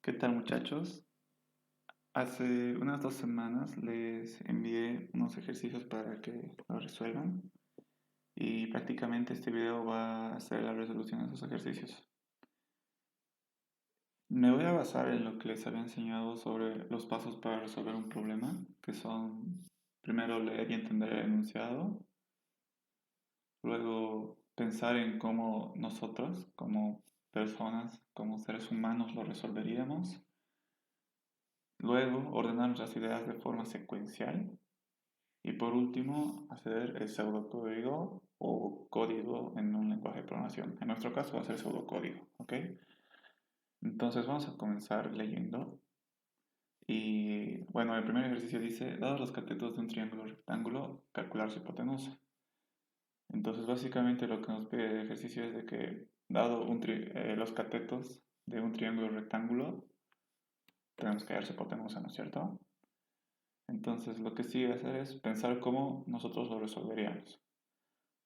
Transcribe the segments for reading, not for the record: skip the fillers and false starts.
¿Qué tal, muchachos? Hace unas 2 semanas les envié unos ejercicios para que lo resuelvan y prácticamente este video va a ser la resolución de esos ejercicios. Me voy a basar en lo que les había enseñado sobre los pasos para resolver un problema, que son primero leer y entender el enunciado, luego pensar en cómo nosotros, como personas, como seres humanos, lo resolveríamos. Luego, ordenar nuestras ideas de forma secuencial. Y por último, hacer el pseudocódigo o código en un lenguaje de programación. En nuestro caso va a ser pseudocódigo, ¿ok? Entonces vamos a comenzar leyendo. Y bueno, el primer ejercicio dice, dados los catetos de un triángulo rectángulo, calcular su hipotenusa. Entonces básicamente lo que nos pide el ejercicio es de que, dado los catetos de un triángulo rectángulo, tenemos que hallar su hipotenusa, ¿no es cierto? Entonces lo que sigue hacer es pensar cómo nosotros lo resolveríamos.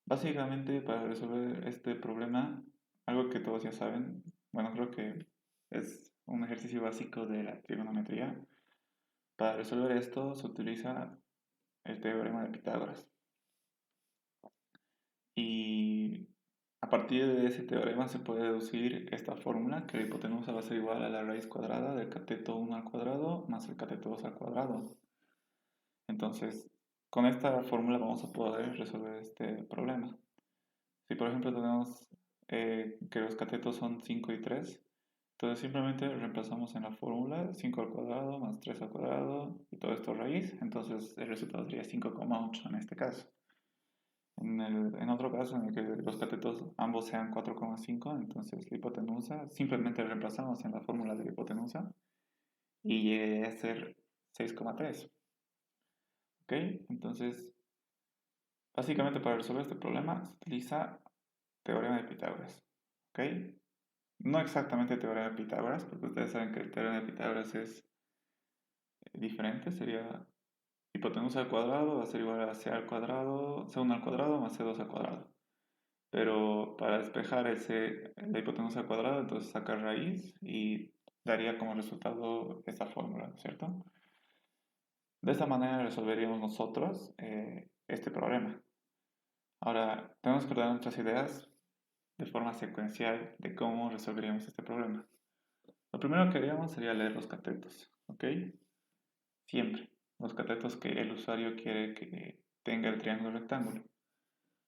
Básicamente, para resolver este problema, algo que todos ya saben, bueno, creo que es un ejercicio básico de la trigonometría. Para resolver esto se utiliza el teorema de Pitágoras. Y a partir de ese teorema se puede deducir esta fórmula, que la hipotenusa va a ser igual a la raíz cuadrada del cateto 1 al cuadrado más el cateto 2 al cuadrado. Entonces, con esta fórmula vamos a poder resolver este problema. Si por ejemplo tenemos que los catetos son 5 y 3, entonces simplemente reemplazamos en la fórmula 5 al cuadrado más 3 al cuadrado y todo esto raíz, entonces el resultado sería 5,8 en este caso. En otro caso en el que los catetos ambos sean 4,5, entonces la hipotenusa simplemente reemplazamos en la fórmula de la hipotenusa y llegue a ser 6,3. ¿Ok? Entonces, básicamente para resolver este problema se utiliza teorema de Pitágoras. ¿Ok? No exactamente teorema de Pitágoras, porque ustedes saben que el teorema de Pitágoras es diferente, sería hipotenusa al cuadrado va a ser igual a c al cuadrado, c1 al cuadrado más c2 al cuadrado. Pero para despejar la hipotenusa al cuadrado, entonces sacar raíz y daría como resultado esta fórmula, ¿cierto? De esta manera resolveríamos nosotros este problema. Ahora, tenemos que ordenar nuestras ideas de forma secuencial de cómo resolveríamos este problema. Lo primero que haríamos sería leer los catetos, ¿ok? Siempre. Los catetos que el usuario quiere que tenga el triángulo rectángulo.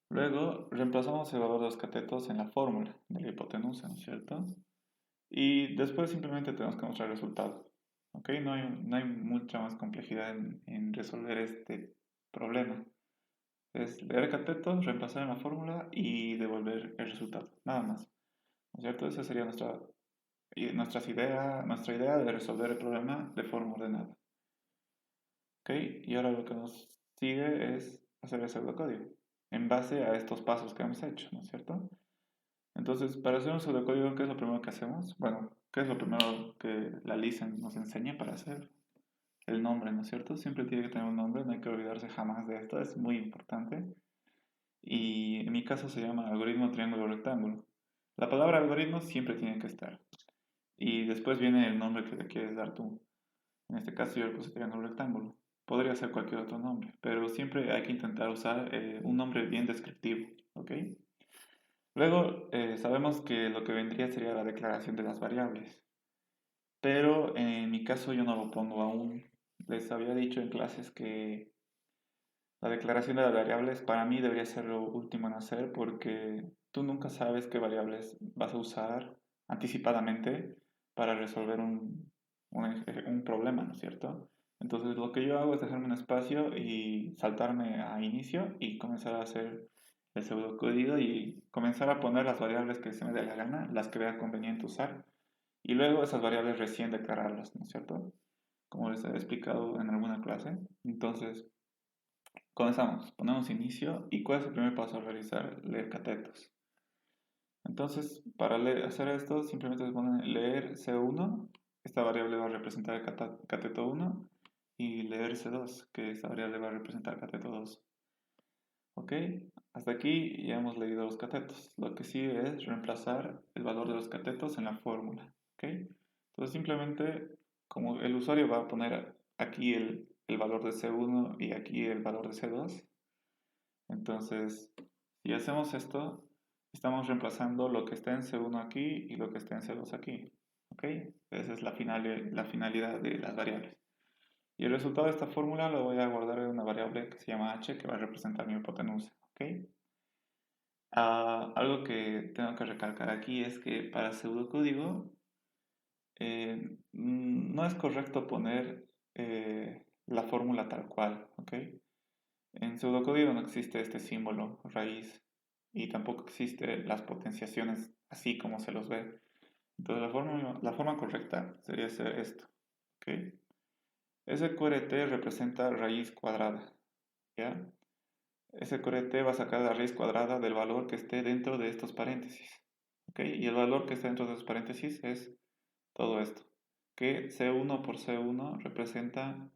Luego, reemplazamos el valor de los catetos en la fórmula de la hipotenusa, ¿no es cierto? Y después simplemente tenemos que mostrar el resultado, ¿ok? No hay mucha más complejidad en resolver este problema. Es leer catetos, reemplazar en la fórmula y devolver el resultado, nada más, ¿no es cierto? Esa sería nuestra idea de resolver el problema de forma ordenada. ¿Ok? Y ahora lo que nos sigue es hacer el pseudocódigo en base a estos pasos que hemos hecho, ¿no es cierto? Entonces, para hacer un pseudocódigo, ¿qué es lo primero que hacemos? Bueno, ¿qué es lo primero que la Listen nos enseña para hacer? El nombre, ¿no es cierto? Siempre tiene que tener un nombre, no hay que olvidarse jamás de esto, es muy importante. Y en mi caso se llama algoritmo triángulo rectángulo. La palabra algoritmo siempre tiene que estar. Y después viene el nombre que le quieres dar tú. En este caso yo le puse triángulo rectángulo. Podría ser cualquier otro nombre, pero siempre hay que intentar usar un nombre bien descriptivo, ¿ok? Luego sabemos que lo que vendría sería la declaración de las variables, pero en mi caso yo no lo pongo aún. Les había dicho en clases que la declaración de las variables para mí debería ser lo último en hacer porque tú nunca sabes qué variables vas a usar anticipadamente para resolver un problema, ¿no es cierto? Entonces lo que yo hago es dejarme un espacio y saltarme a inicio y comenzar a hacer el pseudocódigo y comenzar a poner las variables que se me dé la gana, las que vea conveniente usar, y luego esas variables recién declararlas, ¿no es cierto? Como les he explicado en alguna clase. Entonces, comenzamos, ponemos inicio y ¿cuál es el primer paso a realizar? Leer catetos. Entonces, para hacer esto, simplemente se pone leer C1, esta variable va a representar el cateto 1, y leer C2, que esta variable va a representar cateto 2. ¿Ok? Hasta aquí ya hemos leído los catetos. Lo que sigue es reemplazar el valor de los catetos en la fórmula. ¿Ok? Entonces simplemente, como el usuario va a poner aquí el valor de C1 y aquí el valor de C2, entonces si hacemos esto, estamos reemplazando lo que está en C1 aquí y lo que está en C2 aquí. ¿Ok? Esa es la finalidad de las variables. Y el resultado de esta fórmula lo voy a guardar en una variable que se llama h, que va a representar mi hipotenusa. ¿Ok? Algo que tengo que recalcar aquí es que para pseudocódigo no es correcto poner la fórmula tal cual. ¿Ok? En pseudocódigo no existe este símbolo raíz y tampoco existe las potenciaciones así como se los ve. Entonces la forma correcta sería hacer esto. ¿Ok? SQRT representa raíz cuadrada. ¿Ya? SQRT va a sacar la raíz cuadrada del valor que esté dentro de estos paréntesis. ¿Ok? Y el valor que está dentro de los paréntesis es todo esto. Que C1 por C1 representa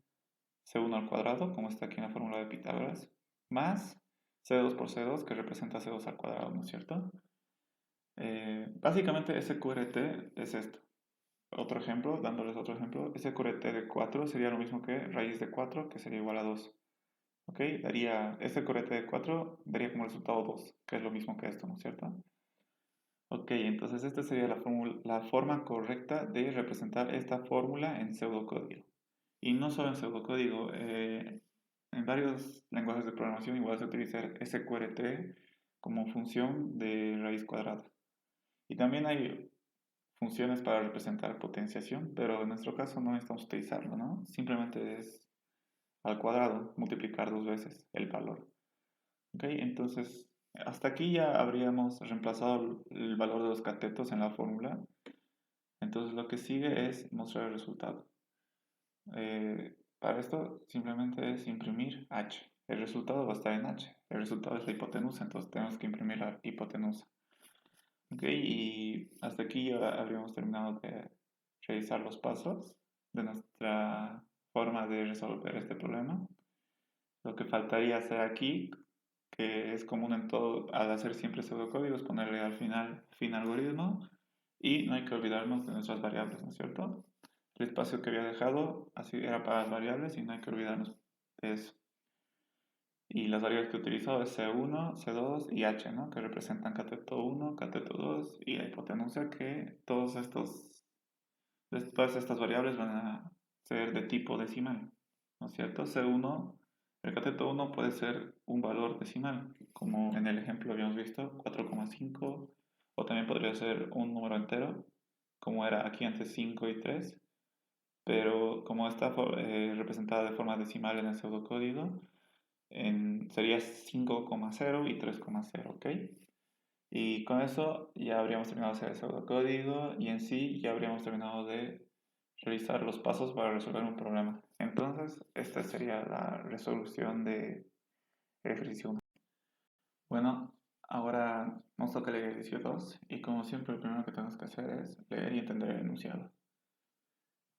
C1 al cuadrado, como está aquí en la fórmula de Pitágoras, más C2 por C2, que representa C2 al cuadrado, ¿no es cierto? Básicamente SQRT es esto. Otro ejemplo, dándoles otro ejemplo, SQRT de 4 sería lo mismo que raíz de 4, que sería igual a 2. ¿Ok? Daría SQRT de 4, daría como resultado 2, que es lo mismo que esto, ¿no es cierto? Ok, entonces esta sería la forma correcta de representar esta fórmula en pseudocódigo. Y no solo en pseudocódigo, en varios lenguajes de programación igual se utiliza SQRT como función de raíz cuadrada. Y también hay funciones para representar potenciación, pero en nuestro caso no necesitamos utilizarlo, ¿no? Simplemente es al cuadrado, multiplicar dos veces el valor. Ok, entonces hasta aquí ya habríamos reemplazado el valor de los catetos en la fórmula. Entonces lo que sigue es mostrar el resultado. Para esto simplemente es imprimir h. El resultado va a estar en h. El resultado es la hipotenusa, entonces tenemos que imprimir la hipotenusa. Ok, y hasta aquí ya habríamos terminado de realizar los pasos de nuestra forma de resolver este problema. Lo que faltaría hacer aquí, que es común en todo, al hacer siempre pseudocódigos, ponerle al final fin algoritmo, y no hay que olvidarnos de nuestras variables, ¿no es cierto? El espacio que había dejado así era para las variables y no hay que olvidarnos de eso. Y las variables que he utilizado es C1, C2 y H, ¿no? Que representan cateto 1, cateto 2 y la hipotenusa, que todas estas variables van a ser de tipo decimal, ¿no es cierto? C1, el cateto 1 puede ser un valor decimal, como en el ejemplo habíamos visto, 4,5, o también podría ser un número entero, como era aquí antes 5 y 3, pero como está representada de forma decimal en el pseudocódigo, sería 5,0 y 3,0, ¿ok? Y con eso ya habríamos terminado de hacer el pseudocódigo y en sí ya habríamos terminado de realizar los pasos para resolver un problema. Entonces, esta sería la resolución de ejercicio 1. Bueno, ahora nos toca el ejercicio 2 y como siempre lo primero que tenemos que hacer es leer y entender el enunciado.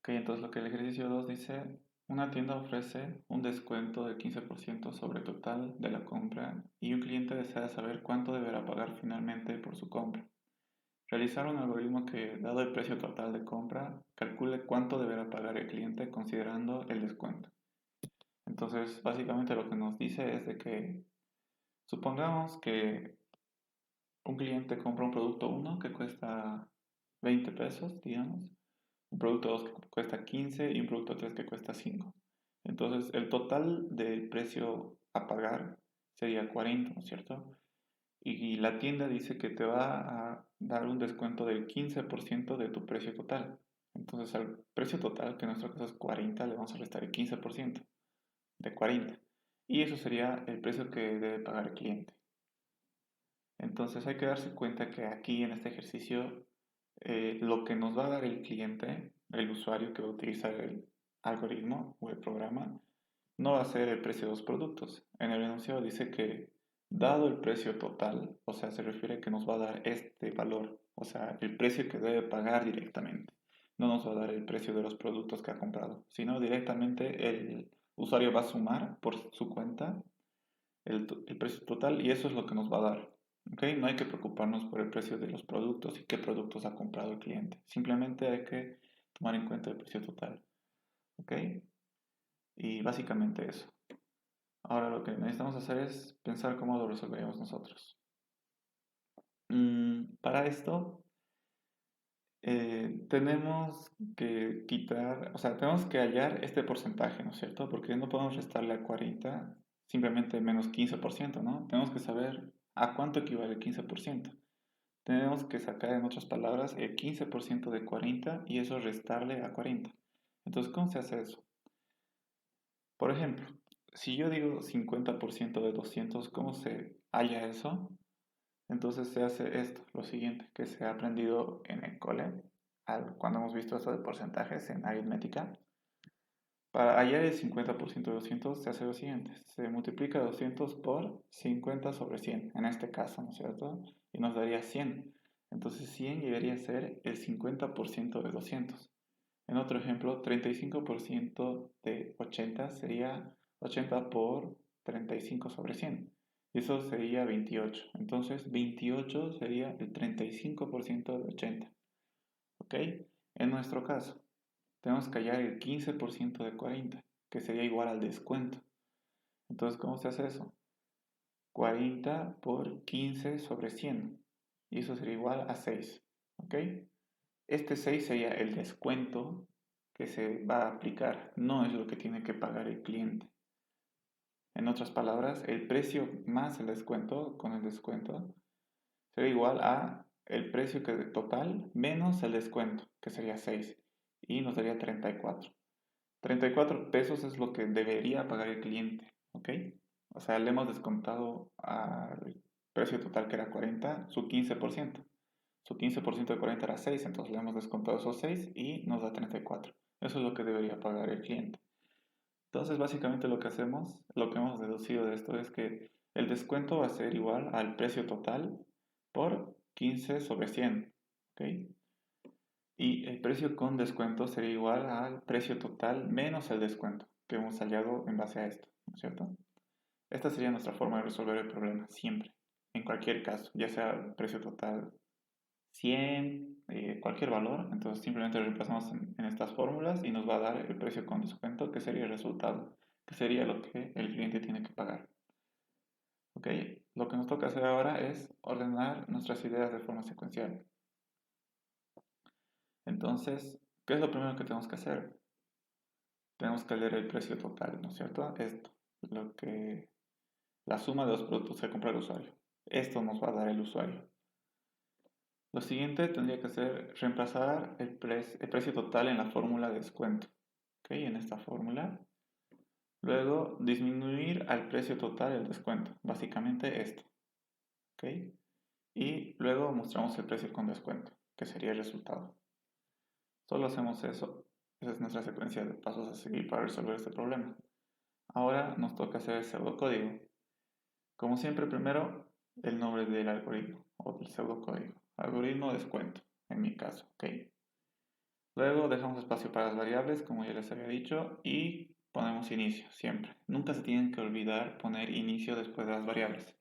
Ok, entonces lo que el ejercicio 2 dice, una tienda ofrece un descuento de 15% sobre el total de la compra y un cliente desea saber cuánto deberá pagar finalmente por su compra. Realizar un algoritmo que, dado el precio total de compra, calcule cuánto deberá pagar el cliente considerando el descuento. Entonces, básicamente lo que nos dice es de que supongamos que un cliente compra un producto 1 que cuesta 20 pesos, digamos, un producto 2 que cuesta 15 y un producto 3 que cuesta 5. Entonces, el total del precio a pagar sería 40, ¿no es cierto? Y la tienda dice que te va a dar un descuento del 15% de tu precio total. Entonces, al precio total, que en nuestro caso es 40, le vamos a restar el 15% de 40. Y eso sería el precio que debe pagar el cliente. Entonces, hay que darse cuenta que aquí en este ejercicio lo que nos va a dar el cliente, el usuario que va a utilizar el algoritmo o el programa, no va a ser el precio de los productos. En el enunciado dice que dado el precio total, o sea, se refiere a que nos va a dar este valor, o sea, el precio que debe pagar directamente. No nos va a dar el precio de los productos que ha comprado, sino directamente el usuario va a sumar por su cuenta el precio total y eso es lo que nos va a dar. ¿Ok? No hay que preocuparnos por el precio de los productos y qué productos ha comprado el cliente. Simplemente hay que tomar en cuenta el precio total. ¿Ok? Y básicamente eso. Ahora lo que necesitamos hacer es pensar cómo lo resolveríamos nosotros. Para esto tenemos que quitar, o sea, tenemos que hallar este porcentaje, ¿no es cierto? Porque no podemos restarle a 40 simplemente menos 15%, ¿no? Tenemos que saber a cuánto equivale el 15%. Tenemos que sacar, en otras palabras, el 15% de 40 y eso restarle a 40. Entonces, ¿cómo se hace eso? Por ejemplo, si yo digo 50% de 200, ¿cómo se halla eso? Entonces se hace esto, lo siguiente, que se ha aprendido en el cole, cuando hemos visto esto de porcentajes en aritmética. Para hallar el 50% de 200 se hace lo siguiente, se multiplica 200 por 50 sobre 100, en este caso, ¿no es cierto? Y nos daría 100. Entonces 100 llegaría a ser el 50% de 200. En otro ejemplo, 35% de 80 sería 80 por 35 sobre 100. Y eso sería 28. Entonces 28 sería el 35% de 80. ¿Ok? En nuestro caso, tenemos que hallar el 15% de 40, que sería igual al descuento. Entonces, ¿cómo se hace eso? 40 por 15 sobre 100. Y eso sería igual a 6. ¿Ok? Este 6 sería el descuento que se va a aplicar, no es lo que tiene que pagar el cliente. En otras palabras, el precio más el descuento, con el descuento, sería igual a el precio total menos el descuento, que sería 6, y nos daría 34. 34 pesos es lo que debería pagar el cliente, ¿ok? O sea, le hemos descontado al precio total que era 40, su 15%. Su 15% de 40 era 6, entonces le hemos descontado esos 6 y nos da 34. Eso es lo que debería pagar el cliente. Entonces, básicamente lo que hacemos, lo que hemos deducido de esto es que el descuento va a ser igual al precio total por 15 sobre 100. ¿Ok? Y el precio con descuento sería igual al precio total menos el descuento que hemos hallado en base a esto, ¿no es cierto? Esta sería nuestra forma de resolver el problema, siempre, en cualquier caso, ya sea precio total 100, cualquier valor, entonces simplemente reemplazamos en estas fórmulas y nos va a dar el precio con descuento, que sería el resultado, que sería lo que el cliente tiene que pagar. ¿Ok? Lo que nos toca hacer ahora es ordenar nuestras ideas de forma secuencial. Entonces, ¿qué es lo primero que tenemos que hacer? Tenemos que leer el precio total, ¿no es cierto? Esto, la suma de los productos que compra el usuario. Esto nos va a dar el usuario. Lo siguiente tendría que ser reemplazar el precio total en la fórmula de descuento. ¿Ok? En esta fórmula. Luego disminuir al precio total el descuento. Básicamente esto. ¿Ok? Y luego mostramos el precio con descuento, que sería el resultado. Solo hacemos eso. Esa es nuestra secuencia de pasos a seguir para resolver este problema. Ahora nos toca hacer el pseudocódigo. Como siempre, primero el nombre del algoritmo o del pseudocódigo. Algoritmo descuento, en mi caso. ¿Ok? Luego dejamos espacio para las variables, como ya les había dicho, y ponemos inicio, siempre. Nunca se tienen que olvidar poner inicio después de las variables.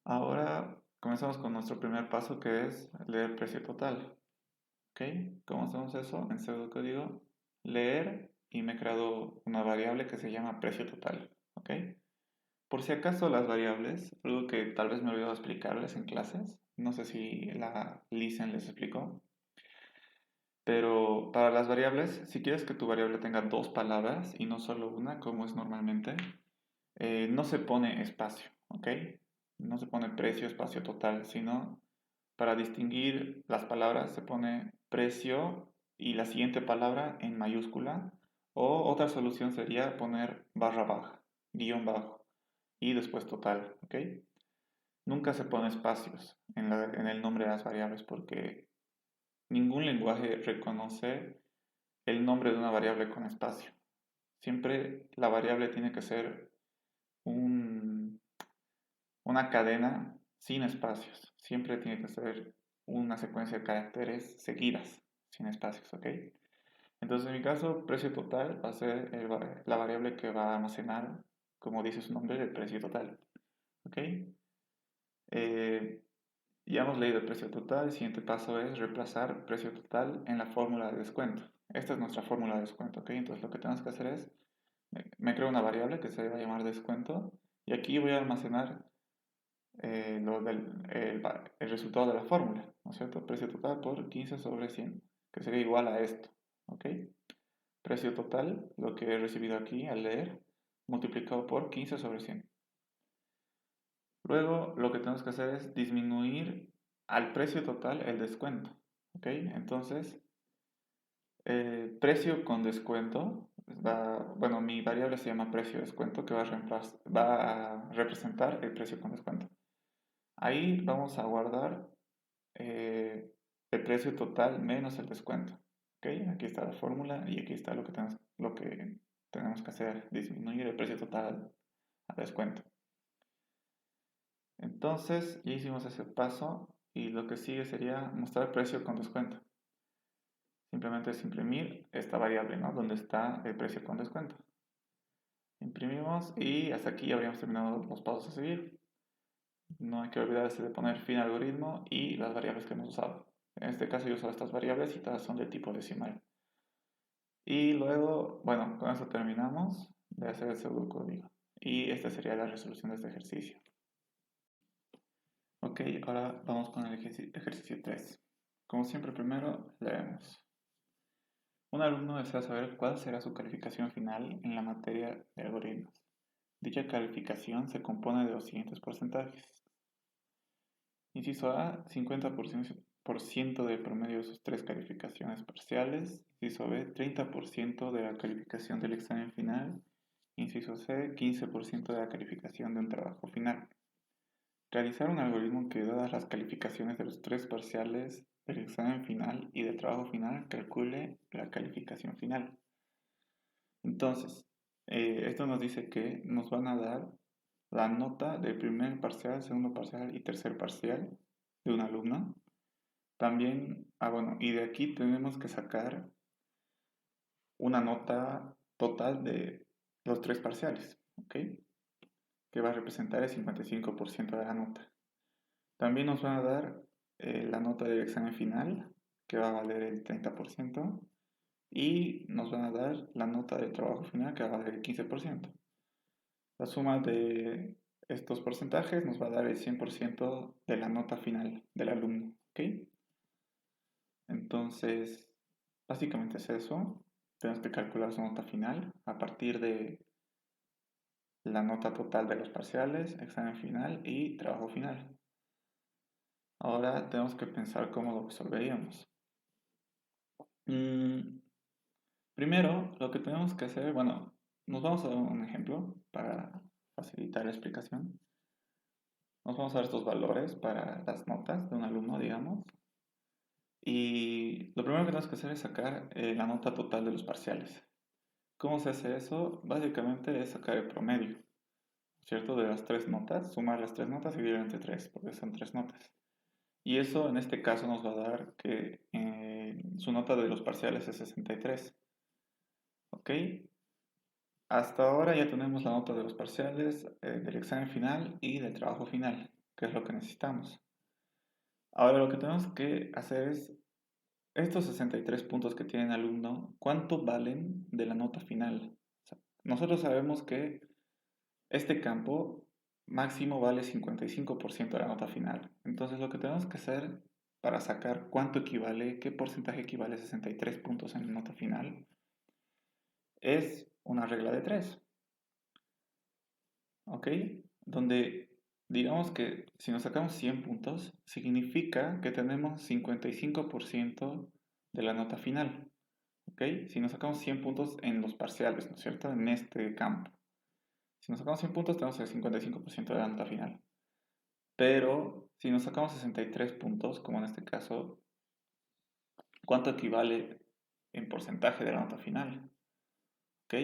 Ahora comenzamos con nuestro primer paso, que es leer precio total. ¿Ok? ¿Cómo hacemos eso? En pseudocódigo, leer, y me he creado una variable que se llama precio total. ¿Ok? Por si acaso las variables, algo que tal vez me olvidó explicarles en clases, no sé si la Lisen les explicó. Pero para las variables, si quieres que tu variable tenga dos palabras y no solo una, como es normalmente, no se pone espacio, ¿ok? No se pone precio, espacio total, sino para distinguir las palabras se pone precio y la siguiente palabra en mayúscula, o otra solución sería poner barra baja, guión bajo y después total, ¿ok? Nunca se pone espacios en el nombre de las variables porque ningún lenguaje reconoce el nombre de una variable con espacio. Siempre la variable tiene que ser una cadena sin espacios. Siempre tiene que ser una secuencia de caracteres seguidas, sin espacios, ¿ok? Entonces, en mi caso, precio total va a ser la variable que va a almacenar, como dice su nombre, el precio total, ¿ok? Eh, Ya hemos leído el precio total. El siguiente paso es reemplazar precio total en la fórmula de descuento. Esta es nuestra fórmula de descuento, ¿ok? Entonces lo que tenemos que hacer es, me creo una variable que se va a llamar descuento y aquí voy a almacenar el resultado de la fórmula, ¿no es cierto? Precio total por 15 sobre 100, que sería igual a esto, ¿ok? Precio total, lo que he recibido aquí al leer, multiplicado por 15 sobre 100. Luego lo que tenemos que hacer es disminuir al precio total el descuento, ¿ok? Entonces, precio con descuento, bueno, mi variable se llama precio descuento, que va a representar el precio con descuento. Ahí vamos a guardar el precio total menos el descuento. ¿Ok? Aquí está la fórmula y aquí está lo que tenemos que hacer, disminuir el precio total al descuento. Entonces, ya hicimos ese paso y lo que sigue sería mostrar precio con descuento. Simplemente es imprimir esta variable, ¿no? Donde está el precio con descuento. Imprimimos y hasta aquí habríamos terminado los pasos a seguir. No hay que olvidarse de poner fin algoritmo y las variables que hemos usado. En este caso yo uso estas variables y todas son de tipo decimal. Y luego, bueno, con eso terminamos de hacer el pseudocódigo. Y esta sería la resolución de este ejercicio. Ok, ahora vamos con el ejercicio 3. Como siempre, primero leemos. Un alumno desea saber cuál será su calificación final en la materia de algoritmos. Dicha calificación se compone de los siguientes porcentajes. Inciso A, 50% del promedio de sus 3 calificaciones parciales. Inciso B, 30% de la calificación del examen final. Inciso C, 15% de la calificación de un trabajo final. Realizar un algoritmo que, dadas las calificaciones de los 3 parciales del examen final y del trabajo final, calcule la calificación final. Entonces, esto nos dice que nos van a dar la nota del primer parcial, segundo parcial y tercer parcial de un alumno. También, bueno, y de aquí tenemos que sacar una nota total de los 3 parciales, ¿ok? Que va a representar el 55% de la nota. También nos van a dar la nota del examen final, que va a valer el 30%, y nos van a dar la nota del trabajo final, que va a valer el 15%. La suma de estos porcentajes nos va a dar el 100% de la nota final del alumno, ¿ok? Entonces, básicamente es eso. Tenemos que calcular su nota final a partir de la nota total de los parciales, examen final y trabajo final. Ahora tenemos que pensar cómo lo resolveríamos. Primero, lo que tenemos que hacer, bueno, nos vamos a dar un ejemplo para facilitar la explicación. Nos vamos a dar estos valores para las notas de un alumno, digamos. Y lo primero que tenemos que hacer es sacar la nota total de los parciales. ¿Cómo se hace eso? Básicamente es sacar el promedio, ¿cierto? De las 3 notas, sumar las 3 notas y dividir entre 3, porque son 3 notas. Y eso en este caso nos va a dar que su nota de los parciales es 63. ¿Ok? Hasta ahora ya tenemos la nota de los parciales, del examen final y del trabajo final, que es lo que necesitamos. Ahora lo que tenemos que hacer es, estos 63 puntos que tiene el alumno, ¿cuánto valen de la nota final? O sea, nosotros sabemos que este campo máximo vale 55% de la nota final. Entonces lo que tenemos que hacer para sacar cuánto equivale, qué porcentaje equivale a 63 puntos en la nota final, es una regla de 3. ¿Ok? Donde digamos que si nos sacamos 100 puntos, significa que tenemos 55% de la nota final. ¿Ok? Si nos sacamos 100 puntos en los parciales, ¿no es cierto? En este campo. Si nos sacamos 100 puntos, tenemos el 55% de la nota final. Pero si nos sacamos 63 puntos, como en este caso, ¿cuánto equivale en porcentaje de la nota final? ¿Ok?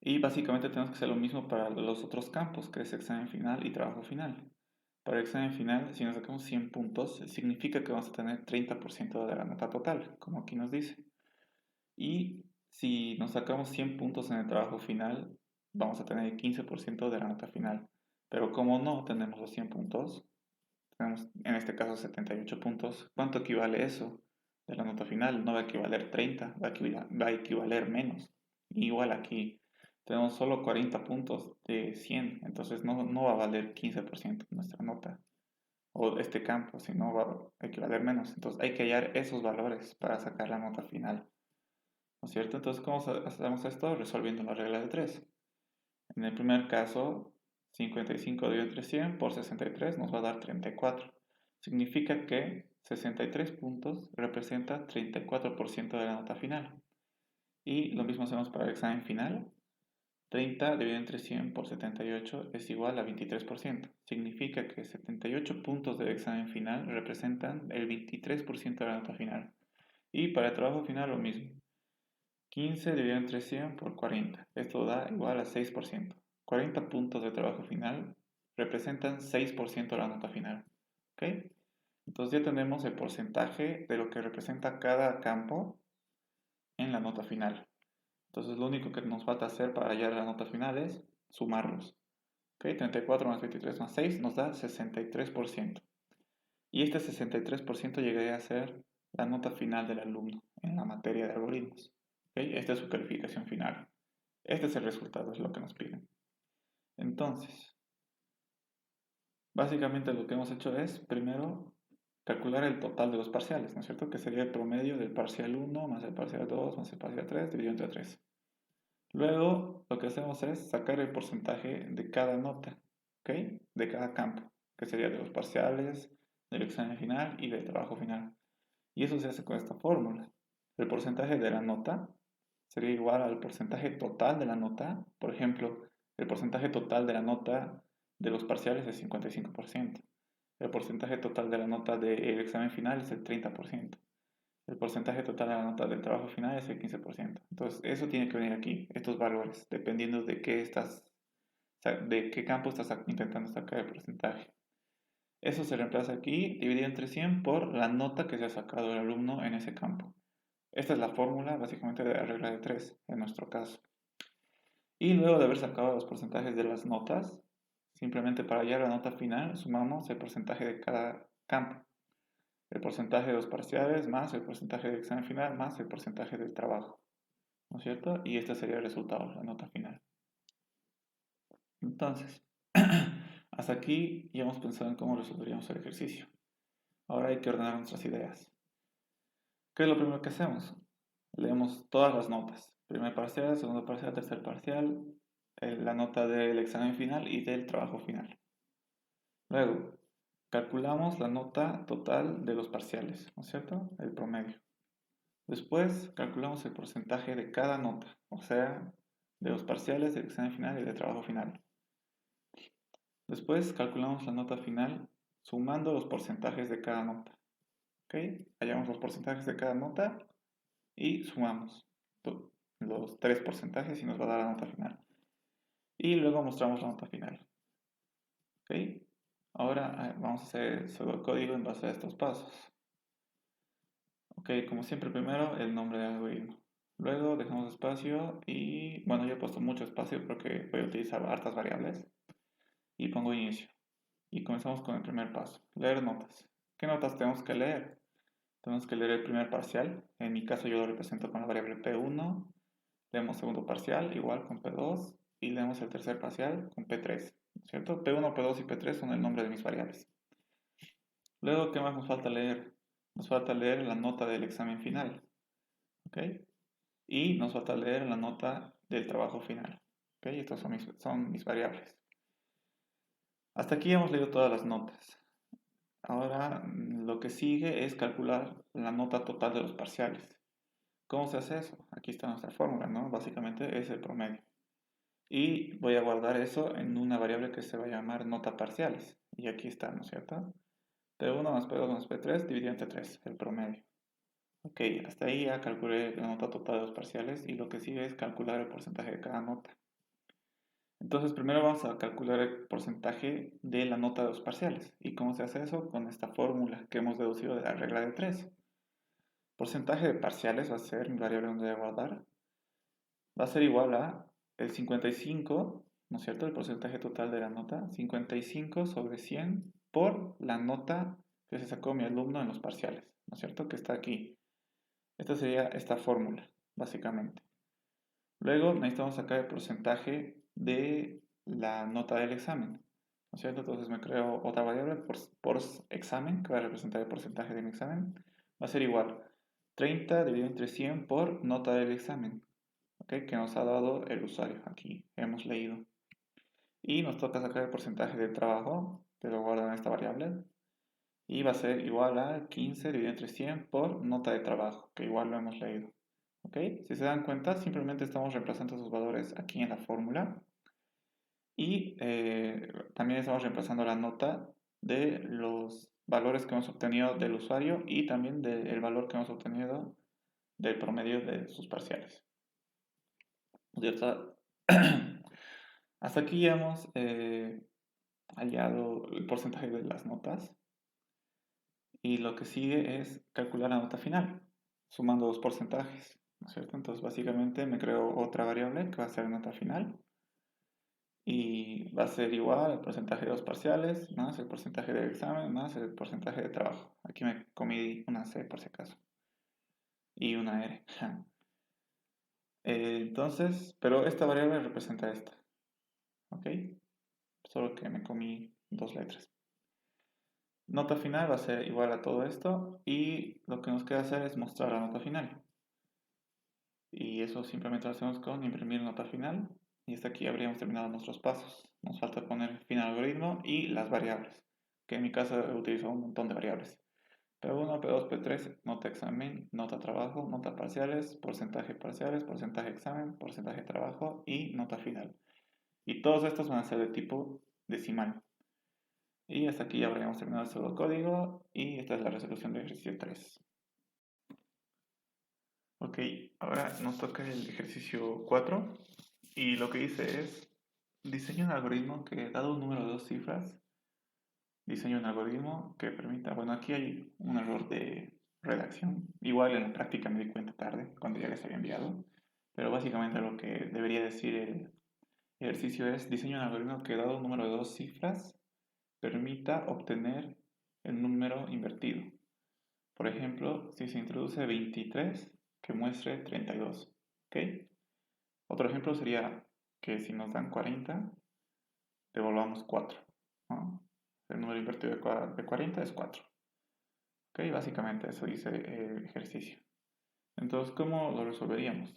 Y básicamente tenemos que hacer lo mismo para los otros campos, que es examen final y trabajo final. Para el examen final, si nos sacamos 100 puntos, significa que vamos a tener 30% de la nota total, como aquí nos dice. Y si nos sacamos 100 puntos en el trabajo final, vamos a tener el 15% de la nota final. Pero como no tenemos los 100 puntos, tenemos en este caso 78 puntos. ¿Cuánto equivale eso de la nota final? No va a equivaler 30, va a equivaler menos. Igual aquí tenemos solo 40 puntos de 100, entonces no va a valer 15% nuestra nota o este campo, sino va a equivaler menos. Entonces hay que hallar esos valores para sacar la nota final, ¿no es cierto? Entonces, ¿cómo hacemos esto? Resolviendo la regla de 3. En el primer caso, 55 dividido entre 100 por 63 nos va a dar 34. Significa que 63 puntos representa 34% de la nota final. Y lo mismo hacemos para el examen final. 30 dividido entre 100 por 78 es igual a 23%. Significa que 78 puntos del examen final representan el 23% de la nota final. Y para el trabajo final lo mismo. 15 dividido entre 100 por 40. Esto da igual a 6%. 40 puntos de trabajo final representan 6% de la nota final. ¿Ok? Entonces ya tenemos el porcentaje de lo que representa cada campo en la nota final. Entonces lo único que nos falta hacer para hallar la nota final es sumarlos. ¿Ok? 34 más 23 más 6 nos da 63%. Y este 63% llegaría a ser la nota final del alumno en la materia de algoritmos. ¿Ok? Esta es su calificación final. Este es el resultado, es lo que nos piden. Entonces, básicamente lo que hemos hecho es, primero, calcular el total de los parciales, ¿no es cierto? Que sería el promedio del parcial 1 más el parcial 2 más el parcial 3 dividido entre 3. Luego, lo que hacemos es sacar el porcentaje de cada nota, ¿ok? De cada campo, que sería de los parciales, del examen final y del trabajo final. Y eso se hace con esta fórmula. El porcentaje de la nota sería igual al porcentaje total de la nota. Por ejemplo, el porcentaje total de la nota de los parciales es 55%. El porcentaje total de la nota del examen final es el 30%. El porcentaje total de la nota del trabajo final es el 15%. Entonces, eso tiene que venir aquí, estos valores, dependiendo de qué campo estás intentando sacar el porcentaje. Eso se reemplaza aquí, dividido entre 100 por la nota que se ha sacado el alumno en ese campo. Esta es la fórmula básicamente de la regla de 3 en nuestro caso. Y luego de haber sacado los porcentajes de las notas, simplemente para hallar la nota final sumamos el porcentaje de cada campo. El porcentaje de los parciales más el porcentaje del examen final más el porcentaje del trabajo. ¿No es cierto? Y este sería el resultado, la nota final. Entonces, hasta aquí ya hemos pensado en cómo resolveríamos el ejercicio. Ahora hay que ordenar nuestras ideas. ¿Qué es lo primero que hacemos? Leemos todas las notas. Primer parcial, segundo parcial, tercer parcial, la nota del examen final y del trabajo final. Luego, calculamos la nota total de los parciales, ¿no es cierto? El promedio. Después, calculamos el porcentaje de cada nota, o sea, de los parciales, del examen final y del trabajo final. Después, calculamos la nota final sumando los porcentajes de cada nota. ¿Ok? Hallamos los porcentajes de cada nota y sumamos los tres porcentajes y nos va a dar la nota final. Y luego mostramos la nota final. ¿Ok? Ahora vamos a hacer el pseudocódigo en base a estos pasos. Ok, como siempre, primero el nombre del algoritmo. Luego dejamos espacio y, bueno, yo he puesto mucho espacio porque voy a utilizar hartas variables. Y pongo inicio. Y comenzamos con el primer paso, leer notas. ¿Qué notas tenemos que leer? Tenemos que leer el primer parcial. En mi caso yo lo represento con la variable P1. Leemos segundo parcial, igual con P2. Y leemos el tercer parcial con P3. ¿Cierto? P1, P2 y P3 son el nombre de mis variables. Luego, ¿qué más nos falta leer? Nos falta leer la nota del examen final. ¿Ok? Y nos falta leer la nota del trabajo final. ¿Ok? Estas son mis variables. Hasta aquí hemos leído todas las notas. Ahora lo que sigue es calcular la nota total de los parciales. ¿Cómo se hace eso? Aquí está nuestra fórmula, ¿no? Básicamente es el promedio. Y voy a guardar eso en una variable que se va a llamar nota parciales. Y aquí está, ¿no es cierto? P1 más P2 más P3 dividido entre 3, el promedio. Ok, hasta ahí ya calculé la nota total de los parciales y lo que sigue es calcular el porcentaje de cada nota. Entonces primero vamos a calcular el porcentaje de la nota de los parciales. ¿Y cómo se hace eso? Con esta fórmula que hemos deducido de la regla de 3. Porcentaje de parciales va a ser mi variable donde voy a guardar. Va a ser igual a el 55, ¿no es cierto? El porcentaje total de la nota. 55 sobre 100 por la nota que se sacó mi alumno en los parciales, ¿no es cierto? Que está aquí. Esta sería esta fórmula, básicamente. Luego necesitamos sacar el porcentaje de la nota del examen, ¿no es cierto? Entonces me creo otra variable por examen, que va a representar el porcentaje de mi examen. Va a ser igual 30 dividido entre 100 por nota del examen, ¿ok? Que nos ha dado el usuario. Aquí hemos leído. Y nos toca sacar el porcentaje de trabajo, que lo guardo en esta variable. Y va a ser igual a 15 dividido entre 100 por nota de trabajo, que igual lo hemos leído. ¿Ok? Si se dan cuenta, simplemente estamos reemplazando esos valores aquí en la fórmula. Y también estamos reemplazando la nota de los valores que hemos obtenido del usuario y también del valor que hemos obtenido del promedio de sus parciales. Ya está. Hasta aquí ya hemos hallado el porcentaje de las notas. Y lo que sigue es calcular la nota final, sumando los porcentajes, ¿no es cierto? Entonces, básicamente me creo otra variable que va a ser nota final y va a ser igual al porcentaje de los parciales más el porcentaje del examen más el porcentaje de trabajo. Aquí me comí una C por si acaso y una R. Entonces, pero esta variable representa esta, ¿ok? Solo que me comí dos letras. Nota final va a ser igual a todo esto y lo que nos queda hacer es mostrar la nota final. Y eso simplemente lo hacemos con imprimir nota final. Y hasta aquí habríamos terminado nuestros pasos. Nos falta poner el fin al algoritmo y las variables, que en mi caso he utilizado un montón de variables. P1, P2, P3, nota examen, nota trabajo, nota parciales, porcentaje examen, porcentaje trabajo y nota final. Y todos estos van a ser de tipo decimal. Y hasta aquí ya habríamos terminado el pseudocódigo y esta es la resolución del ejercicio 3. Ok, ahora nos toca el ejercicio 4 y lo que dice es diseña un algoritmo que, dado un número de dos cifras, diseña un algoritmo que permita, bueno, aquí hay un error de redacción, igual en la práctica me di cuenta tarde, cuando ya les había enviado, pero básicamente lo que debería decir el ejercicio es diseña un algoritmo que, dado un número de dos cifras, permita obtener el número invertido. Por ejemplo, si se introduce 23, que muestre 32. ¿Ok? Otro ejemplo sería que si nos dan 40, devolvamos 4. ¿No? El número invertido de 40 es 4. ¿Ok? Básicamente eso dice el ejercicio. Entonces, ¿cómo lo resolveríamos?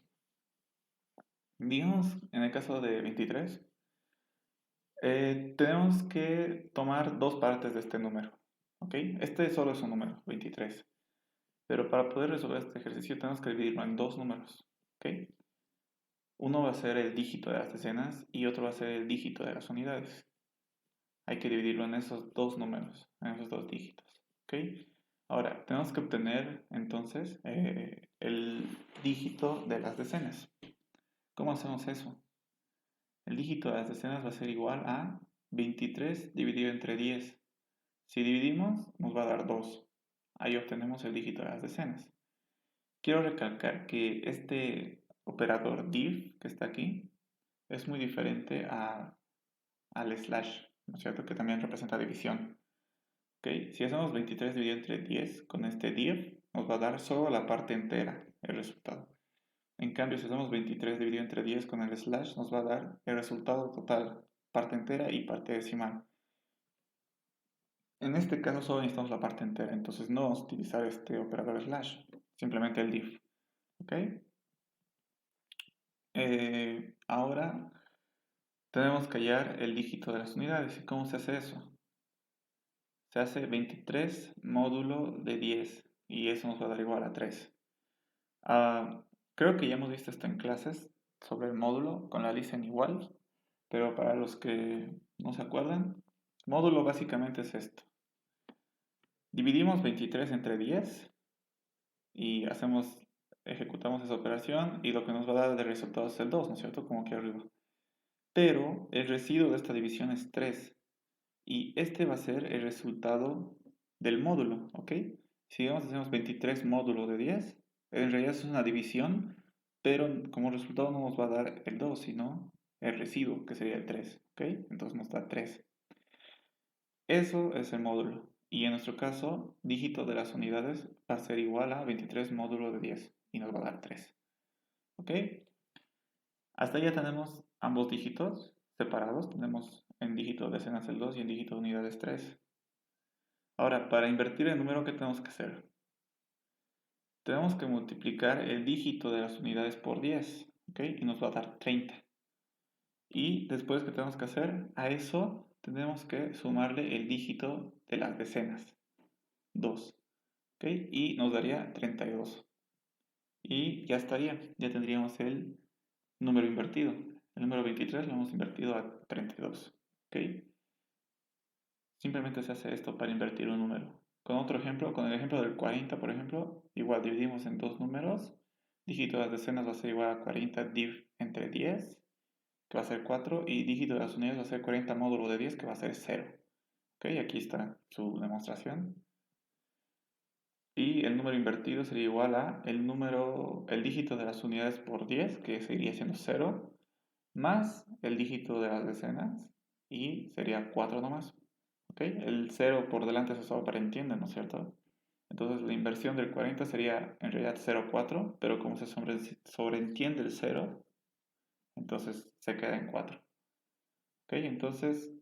Digamos, en el caso de 23, tenemos que tomar dos partes de este número. ¿Ok? Este solo es un número, 23. Pero para poder resolver este ejercicio tenemos que dividirlo en dos números. ¿Ok? Uno va a ser el dígito de las decenas y otro va a ser el dígito de las unidades. Hay que dividirlo en esos dos números, en esos dos dígitos. ¿Ok? Ahora, tenemos que obtener entonces el dígito de las decenas. ¿Cómo hacemos eso? El dígito de las decenas va a ser igual a 23 dividido entre 10. Si dividimos, nos va a dar 2. Ahí obtenemos el dígito de las decenas. Quiero recalcar que este operador div que está aquí es muy diferente al slash, ¿no es cierto? Que también representa división. ¿Ok? Si hacemos 23 dividido entre 10 con este div, nos va a dar solo la parte entera, el resultado. En cambio, si hacemos 23 dividido entre 10 con el slash, nos va a dar el resultado total, parte entera y parte decimal. En este caso solo necesitamos la parte entera, entonces no vamos a utilizar este operador slash, simplemente el div. ¿Ok? Ahora tenemos que hallar el dígito de las unidades. ¿Y cómo se hace eso? Se hace 23 módulo de 10 y eso nos va a dar igual a 3. Creo que ya hemos visto esto en clases sobre el módulo con la lista en igual, pero para los que no se acuerdan, módulo básicamente es esto. Dividimos 23 entre 10 y ejecutamos esa operación y lo que nos va a dar de resultado es el 2, ¿no es cierto? Como aquí arriba. Pero el residuo de esta división es 3 y este va a ser el resultado del módulo, ¿ok? Si digamos hacemos 23 módulo de 10, en realidad es una división, pero como resultado no nos va a dar el 2, sino el residuo, que sería el 3, ¿ok? Entonces nos da 3. Eso es el módulo. Y en nuestro caso, dígito de las unidades va a ser igual a 23 módulo de 10 y nos va a dar 3. ¿Ok? Hasta ya tenemos ambos dígitos separados. Tenemos en dígito de decenas el 2 y en dígito de unidades 3. Ahora, para invertir el número, ¿qué tenemos que hacer? Tenemos que multiplicar el dígito de las unidades por 10, ¿ok? Y nos va a dar 30. Y después, ¿qué tenemos que hacer? A eso tenemos que sumarle el dígito de las decenas, 2, ¿ok? Y nos daría 32. Y ya estaría, ya tendríamos el número invertido. El número 23 lo hemos invertido a 32, ¿ok? Simplemente se hace esto para invertir un número. Con otro ejemplo, con el ejemplo del 40, por ejemplo, igual dividimos en dos números. Dígito de las decenas va a ser igual a 40 div entre 10, que va a ser 4, y dígito de las unidades va a ser 40 módulo de 10, que va a ser 0. ¿Ok? Aquí está su demostración. Y el número invertido sería igual a el dígito de las unidades por 10, que seguiría siendo 0, más el dígito de las decenas, y sería 4 nomás. ¿Ok? El 0 por delante se sobreentiende, ¿no es cierto? Entonces la inversión del 40 sería en realidad 0,4, pero como se sobreentiende el 0, entonces se queda en 4. ¿Ok? Entonces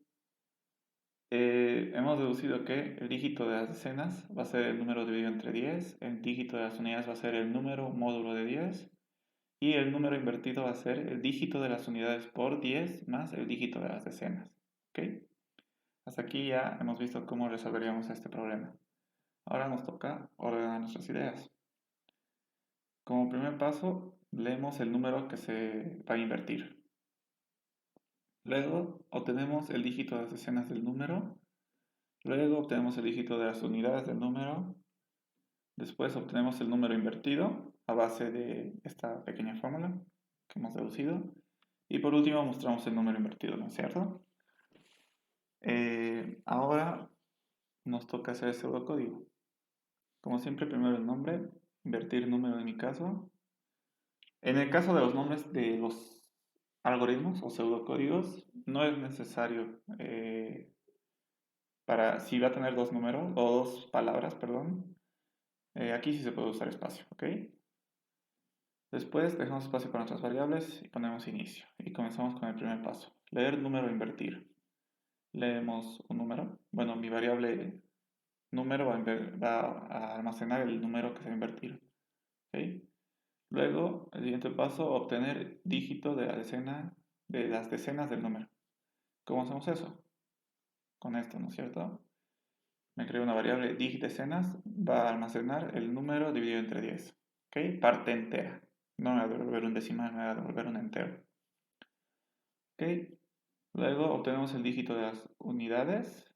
hemos deducido que el dígito de las decenas va a ser el número dividido entre 10, el dígito de las unidades va a ser el número módulo de 10, y el número invertido va a ser el dígito de las unidades por 10 más el dígito de las decenas. ¿Ok? Hasta aquí ya hemos visto cómo resolveríamos este problema. Ahora nos toca ordenar nuestras ideas. Como primer paso, leemos el número que se va a invertir. Luego obtenemos el dígito de las decenas del número. Luego obtenemos el dígito de las unidades del número. Después obtenemos el número invertido a base de esta pequeña fórmula que hemos deducido. Y por último mostramos el número invertido, ¿no es cierto? Ahora nos toca hacer el pseudocódigo. Como siempre, primero el nombre, invertir número en mi caso. En el caso de los nombres de los algoritmos o pseudocódigos, no es necesario si va a tener dos números o dos palabras, perdón, aquí sí se puede usar espacio, ¿ok? Después dejamos espacio para otras variables y ponemos inicio. Y comenzamos con el primer paso. Leer número invertir. Leemos un número. Bueno, mi variable número va a almacenar el número que se va a invertir. ¿Ok? Luego, el siguiente paso, obtener dígito de las decenas del número. ¿Cómo hacemos eso? Con esto, ¿no es cierto? Me creo una variable decenas, va a almacenar el número dividido entre 10. ¿Ok? Parte entera. No me va a devolver un decimal, me va a devolver un entero. ¿Ok? Luego obtenemos el dígito de las unidades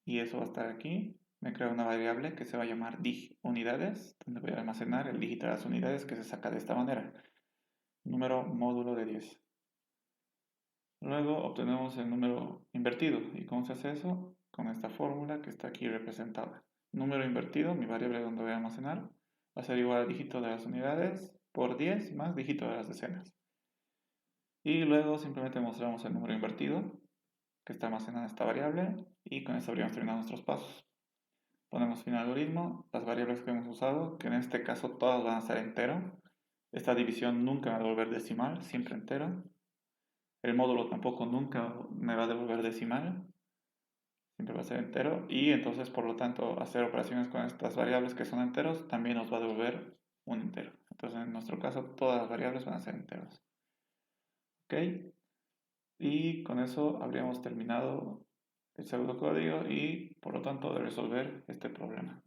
y eso va a estar aquí. Me creo una variable que se va a llamar unidades, donde voy a almacenar el dígito de las unidades que se saca de esta manera. Número módulo de 10. Luego obtenemos el número invertido. ¿Y cómo se hace eso? Con esta fórmula que está aquí representada. Número invertido, mi variable donde voy a almacenar, va a ser igual al dígito de las unidades por 10 más dígito de las decenas. Y luego simplemente mostramos el número invertido que está almacenado en esta variable y con eso habríamos terminado nuestros pasos. Ponemos fin al algoritmo, las variables que hemos usado, que en este caso todas van a ser entero. Esta división nunca va a devolver decimal, siempre entero. El módulo tampoco nunca me va a devolver decimal, siempre va a ser entero. Y entonces, por lo tanto, hacer operaciones con estas variables que son enteros también nos va a devolver un entero. Entonces, en nuestro caso, todas las variables van a ser enteros. ¿Ok? Y con eso habríamos terminado el pseudocódigo y, por lo tanto, de resolver este problema.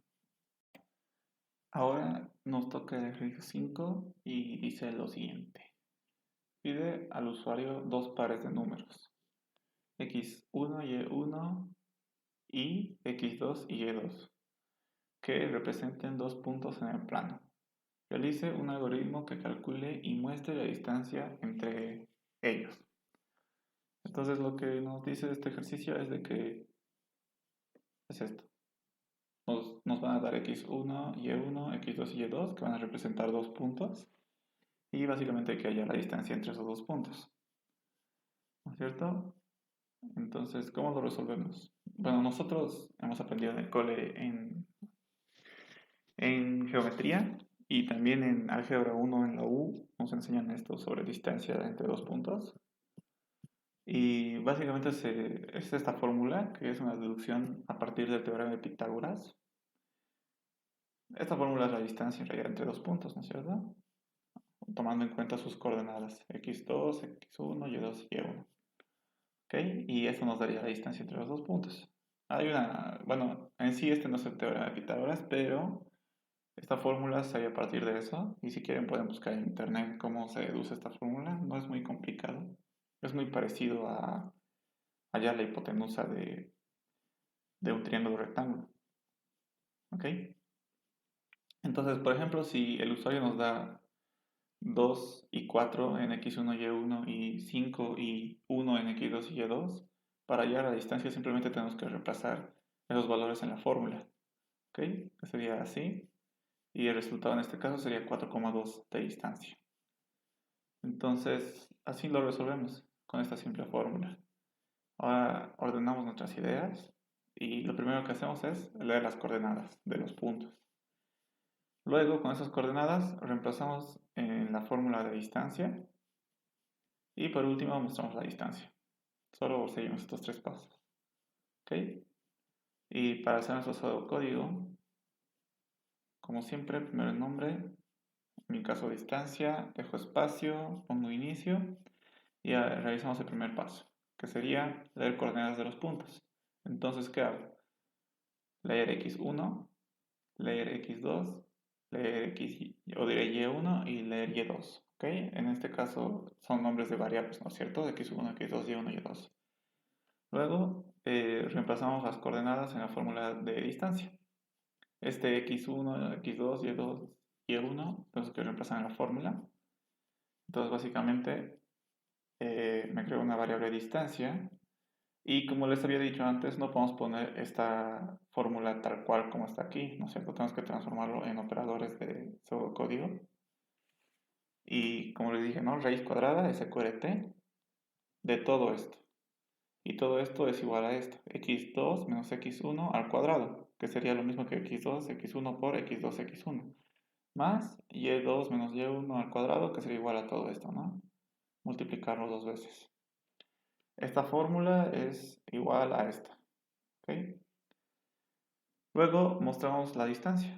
Ahora nos toca el ejercicio 5 y dice lo siguiente. Pide al usuario dos pares de números, x1 y y1 y x2 y y2, que representen dos puntos en el plano. Realice un algoritmo que calcule y muestre la distancia entre ellos. Entonces lo que nos dice este ejercicio es de que es esto. Nos van a dar x1 y y1, x2 y y2, que van a representar dos puntos. Y básicamente hay que hallar la distancia entre esos dos puntos. ¿No es cierto? Entonces, ¿cómo lo resolvemos? Bueno, nosotros hemos aprendido en el cole en geometría y también en álgebra 1 en la U nos enseñan esto sobre distancia entre dos puntos. Y básicamente es esta fórmula que es una deducción a partir del teorema de Pitágoras. Esta fórmula es la distancia en realidad entre dos puntos, ¿no es cierto? Tomando en cuenta sus coordenadas x2, x1, y2 y y1. ¿Ok? Y eso nos daría la distancia entre los dos puntos. Bueno, en sí este no es el teorema de Pitágoras, pero esta fórmula sale a partir de eso. Y si quieren pueden buscar en internet cómo se deduce esta fórmula. No es muy complicado. Es muy parecido a hallar la hipotenusa de un triángulo rectángulo. ¿Ok? Entonces, por ejemplo, si el usuario nos da 2 y 4 en x1 y1 y 5 y 1 en x2 y y2, para hallar la distancia simplemente tenemos que reemplazar esos valores en la fórmula. ¿Ok? Que sería así. Y el resultado en este caso sería 4,2 de distancia. Entonces, así lo resolvemos con esta simple fórmula. Ahora ordenamos nuestras ideas y lo primero que hacemos es leer las coordenadas de los puntos. Luego, con esas coordenadas, reemplazamos en la fórmula de distancia y por último mostramos la distancia. Solo seguimos estos tres pasos. ¿Ok? Y para hacer nuestro pseudocódigo, como siempre, primero el nombre, en mi caso distancia, dejo espacio, pongo inicio y realizamos el primer paso, que sería leer coordenadas de los puntos. Entonces, ¿qué hago? Leer x1, leer x2, leer x, o diré y1 y leer y2. ¿Ok? En este caso son nombres de variables, ¿no es cierto? x1, x2, y1, y2. Luego reemplazamos las coordenadas en la fórmula de distancia. Este x1, x2, y2, y1, los que reemplazan en la fórmula. Entonces básicamente me creo una variable distancia y como les había dicho antes, no podemos poner esta fórmula tal cual como está aquí, ¿no es cierto? Tenemos que transformarlo en operadores de pseudocódigo. Y como les dije, ¿no? Raíz cuadrada, SQRT, de todo esto. Y todo esto es igual a esto, x2 menos x1 al cuadrado, que sería lo mismo que x2, x1 por x2, x1. Más y2 menos y1 al cuadrado, que sería igual a todo esto, ¿no? Multiplicarlo dos veces. Esta fórmula es igual a esta, ¿ok? Luego mostramos la distancia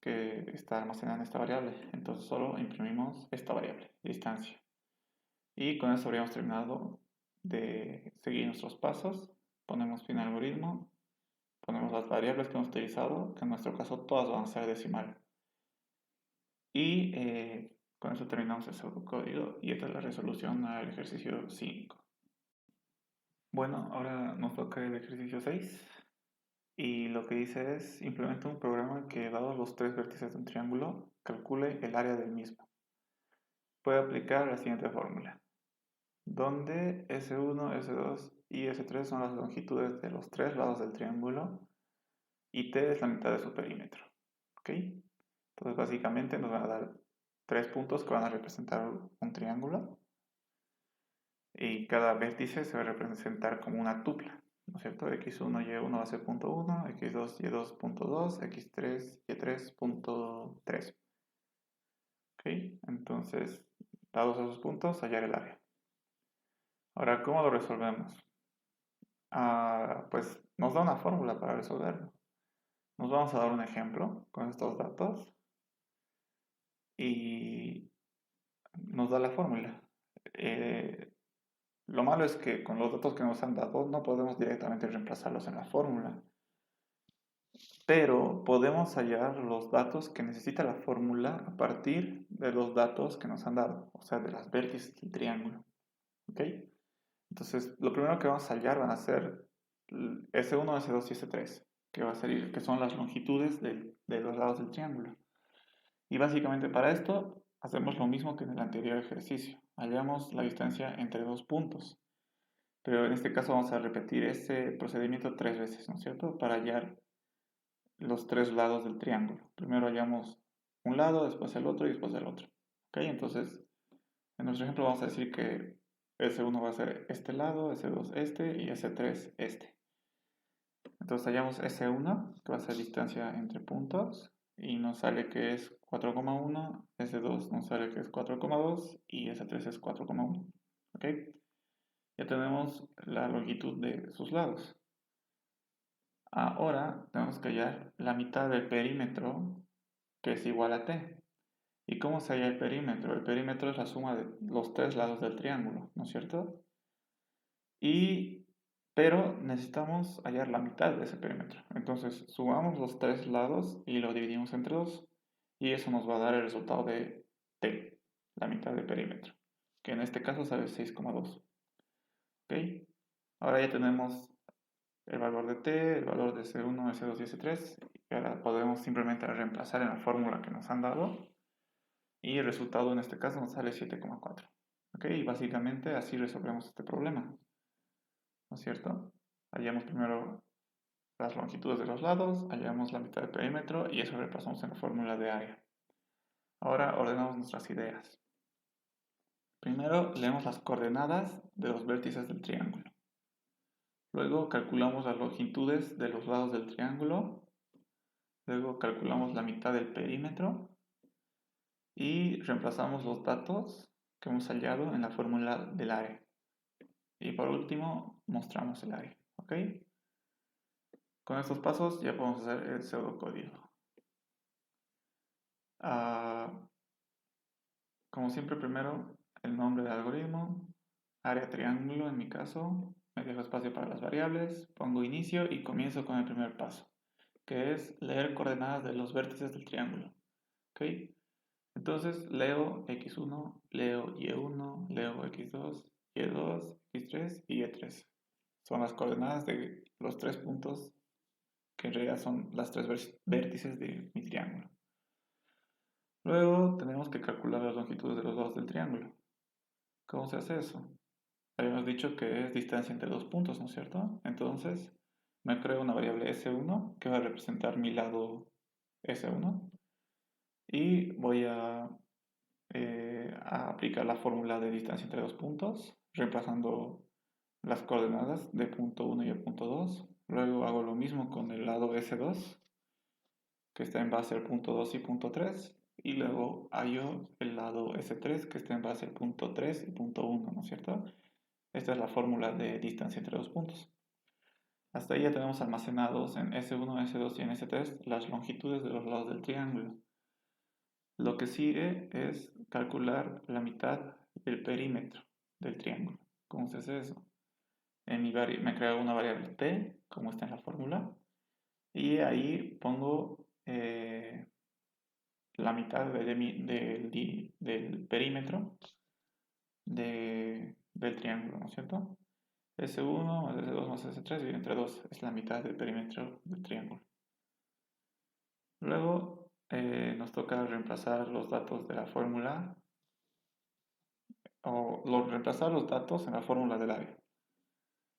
que está almacenada en esta variable. Entonces solo imprimimos esta variable, distancia. Y con esto habríamos terminado de seguir nuestros pasos. Ponemos fin al algoritmo, ponemos las variables que hemos utilizado, que en nuestro caso todas van a ser decimal. Y con eso terminamos el pseudocódigo y esta es la resolución al ejercicio 5. Bueno, ahora nos toca el ejercicio 6 y lo que dice es implementa un programa que dados los tres vértices de un triángulo calcule el área del mismo. Puede aplicar la siguiente fórmula, donde S1, S2 y S3 son las longitudes de los tres lados del triángulo y T es la mitad de su perímetro. ¿Ok? Entonces básicamente nos van a dar tres puntos que van a representar un triángulo y cada vértice se va a representar como una tupla, ¿no es cierto? X1, Y1 va a ser punto 1, X2, Y2 punto 2, X3, Y3 punto 3. ¿Ok? Entonces, dados esos puntos, hallar el área. Ahora, ¿cómo lo resolvemos? Pues nos da una fórmula para resolverlo. Nos vamos a dar un ejemplo con estos datos y nos da la fórmula. Lo malo es que con los datos que nos han dado no podemos directamente reemplazarlos en la fórmula, pero podemos hallar los datos que necesita la fórmula a partir de los datos que nos han dado, o sea, de las vértices del triángulo. ¿Ok? Entonces, lo primero que vamos a hallar van a ser S1, S2 y S3, que son las longitudes de los lados del triángulo. Y básicamente para esto hacemos lo mismo que en el anterior ejercicio. Hallamos la distancia entre dos puntos. Pero en este caso vamos a repetir ese procedimiento tres veces, ¿no es cierto? Para hallar los tres lados del triángulo. Primero hallamos un lado, después el otro y después el otro. ¿Ok? Entonces, en nuestro ejemplo vamos a decir que S1 va a ser este lado, S2 este y S3 este. Entonces hallamos S1, que va a ser distancia entre puntos, y nos sale que es 4,1, S2 nos sale que es 4,2 y S3 es 4,1. ¿Ok? Ya tenemos la longitud de sus lados. Ahora tenemos que hallar la mitad del perímetro, que es igual a t. ¿Y cómo se halla el perímetro? El perímetro es la suma de los tres lados del triángulo, ¿no es cierto? Pero necesitamos hallar la mitad de ese perímetro. Entonces sumamos los tres lados y lo dividimos entre 2. Y eso nos va a dar el resultado de t, la mitad del perímetro, que en este caso sale 6,2. ¿Ok? Ahora ya tenemos el valor de t, el valor de S1, S2 y S3. Y ahora podemos simplemente reemplazar en la fórmula que nos han dado. Y el resultado en este caso nos sale 7,4. ¿Ok? Y básicamente así resolvemos este problema, ¿no es cierto? Hallamos primero las longitudes de los lados, hallamos la mitad del perímetro y eso lo repasamos en la fórmula de área. Ahora ordenamos nuestras ideas. Primero leemos las coordenadas de los vértices del triángulo. Luego calculamos las longitudes de los lados del triángulo. Luego calculamos la mitad del perímetro y reemplazamos los datos que hemos hallado en la fórmula del área. Y por último, mostramos el área. ¿Ok? Con estos pasos ya podemos hacer el pseudocódigo. Como siempre, primero el nombre del algoritmo, área triángulo en mi caso, me dejo espacio para las variables, pongo inicio y comienzo con el primer paso, que es leer coordenadas de los vértices del triángulo. ¿Ok? Entonces leo x1, leo y1, leo x2, y2, x3 y y3. Son las coordenadas de los tres puntos que en realidad son las tres vértices de mi triángulo. Luego tenemos que calcular las longitudes de los lados del triángulo. ¿Cómo se hace eso? Habíamos dicho que es distancia entre dos puntos, ¿no es cierto? Entonces me creo una variable S1 que va a representar mi lado S1 y voy a aplicar la fórmula de distancia entre dos puntos, reemplazando las coordenadas de punto 1 y el punto 2. Luego hago lo mismo con el lado S2, que está en base al punto 2 y punto 3. Y luego hallo el lado S3, que está en base al punto 3 y punto 1, ¿no es cierto? Esta es la fórmula de distancia entre dos puntos. Hasta ahí ya tenemos almacenados en S1, S2 y en S3 las longitudes de los lados del triángulo. Lo que sigue es calcular la mitad del perímetro del triángulo. ¿Cómo se hace eso? Me creo una variable t, como está en la fórmula, y ahí pongo la mitad del perímetro del triángulo, ¿no es cierto? S1 más S2 más S3 y entre 2 es la mitad del perímetro del triángulo. Luego nos toca reemplazar los datos de la fórmula reemplazar los datos en la fórmula del área.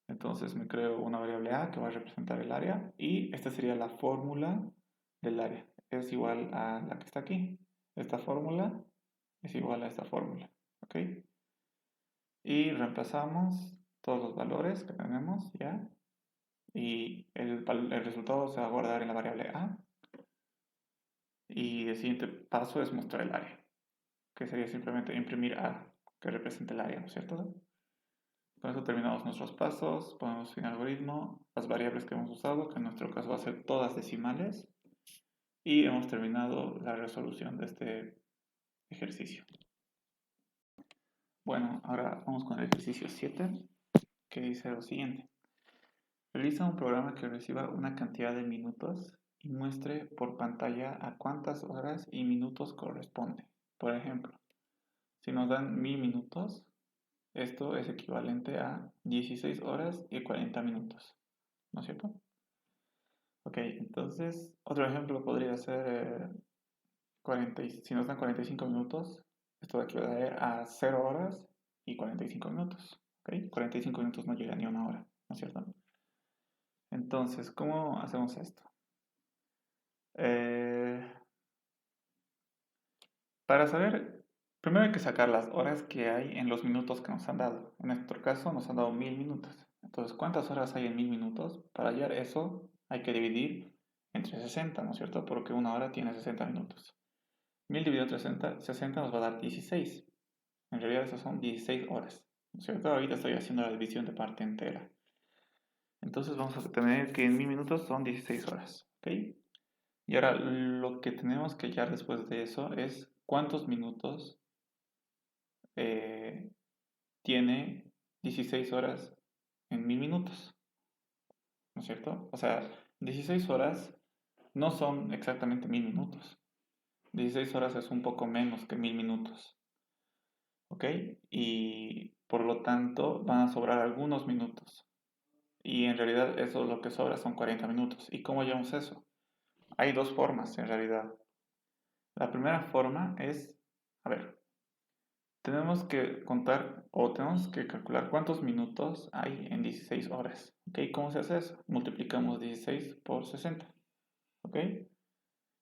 Entonces me creo una variable a que va a representar el área y esta sería la fórmula del área. Es igual a la que está aquí. Esta fórmula es igual a esta fórmula. ¿Ok? Y reemplazamos todos los valores que tenemos ya. Y el resultado se va a guardar en la variable a. Y el siguiente paso es mostrar el área, que sería simplemente imprimir a, que represente el área, ¿no es cierto? Con eso terminamos nuestros pasos, ponemos fin al algoritmo, las variables que hemos usado, que en nuestro caso va a ser todas decimales, y hemos terminado la resolución de este ejercicio. Bueno, ahora vamos con el ejercicio 7, que dice lo siguiente. Realiza un programa que reciba una cantidad de minutos y muestre por pantalla a cuántas horas y minutos corresponde. Por ejemplo, si nos dan 1000 minutos, esto es equivalente a 16 horas y 40 minutos, ¿no es cierto? Ok, entonces otro ejemplo podría ser si nos dan 45 minutos, esto va a equivaler a 0 horas y 45 minutos. ¿Ok? 45 minutos no llega ni a una hora, ¿no es cierto? Entonces, ¿cómo hacemos esto? Eh, para saber Primero hay que sacar las horas que hay en los minutos que nos han dado. En nuestro caso nos han dado 1000 minutos. Entonces, ¿cuántas horas hay en 1000 minutos? Para hallar eso hay que dividir entre 60, ¿no es cierto? Porque una hora tiene 60 minutos. 1000 dividido entre 60 nos va a dar 16. En realidad eso son 16 horas, ¿no es cierto? Ahorita estoy haciendo la división de parte entera. Entonces vamos a tener que en 1000 minutos son 16 horas, ¿ok? Y ahora lo que tenemos que hallar después de eso es cuántos minutos eh, tiene 16 horas en 1000 minutos, ¿no es cierto? O sea, 16 horas no son exactamente 1000 minutos. 16 horas es un poco menos que 1000 minutos, ¿ok? Y por lo tanto van a sobrar algunos minutos. Y en realidad eso lo que sobra son 40 minutos. ¿Y cómo hallamos eso? Hay dos formas en realidad. La primera forma es, a ver, tenemos que contar o tenemos que calcular cuántos minutos hay en 16 horas. ¿Ok? ¿Cómo se hace eso? Multiplicamos 16 por 60. ¿Ok?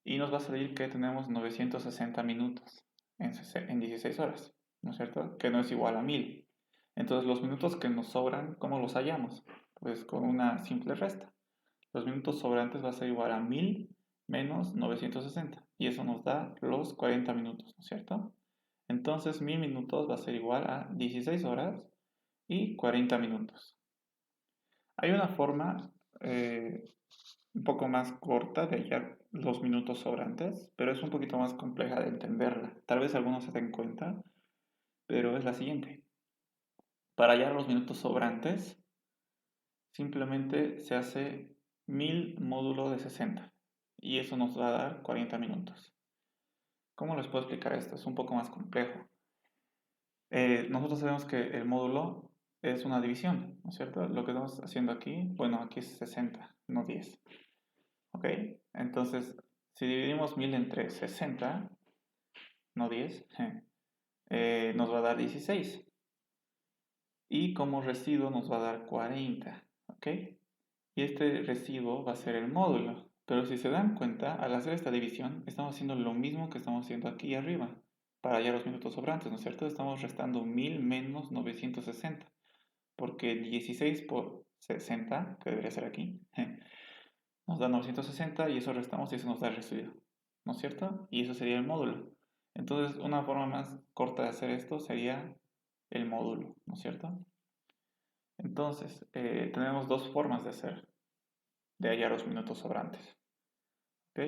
Y nos va a salir que tenemos 960 minutos en 16 horas. ¿No es cierto? Que no es igual a 1000. Entonces los minutos que nos sobran, ¿cómo los hallamos? Pues con una simple resta. Los minutos sobrantes va a ser igual a 1000 menos 960. Y eso nos da los 40 minutos, ¿no es cierto? Entonces 1000 minutos va a ser igual a 16 horas y 40 minutos. Hay una forma un poco más corta de hallar los minutos sobrantes, pero es un poquito más compleja de entenderla. Tal vez algunos se den cuenta, pero es la siguiente. Para hallar los minutos sobrantes, simplemente se hace 1000 módulo de 60 y eso nos va a dar 40 minutos. ¿Cómo les puedo explicar esto? Es un poco más complejo. Nosotros sabemos que el módulo es una división, ¿no es cierto? Lo que estamos haciendo aquí, bueno, aquí es 60, no 10. ¿Ok? Entonces, si dividimos 1000 entre 60, no 10, nos va a dar 16. Y como residuo nos va a dar 40, ¿ok? Y este residuo va a ser el módulo. Pero si se dan cuenta, al hacer esta división, estamos haciendo lo mismo que estamos haciendo aquí arriba, para hallar los minutos sobrantes, ¿no es cierto? Estamos restando 1000 menos 960, porque 16 por 60, que debería ser aquí, nos da 960 y eso restamos y eso nos da el residuo, ¿no es cierto? Y eso sería el módulo. Entonces, una forma más corta de hacer esto sería el módulo, ¿no es cierto? Entonces, tenemos dos formas de hallar los minutos sobrantes. ¿Ok?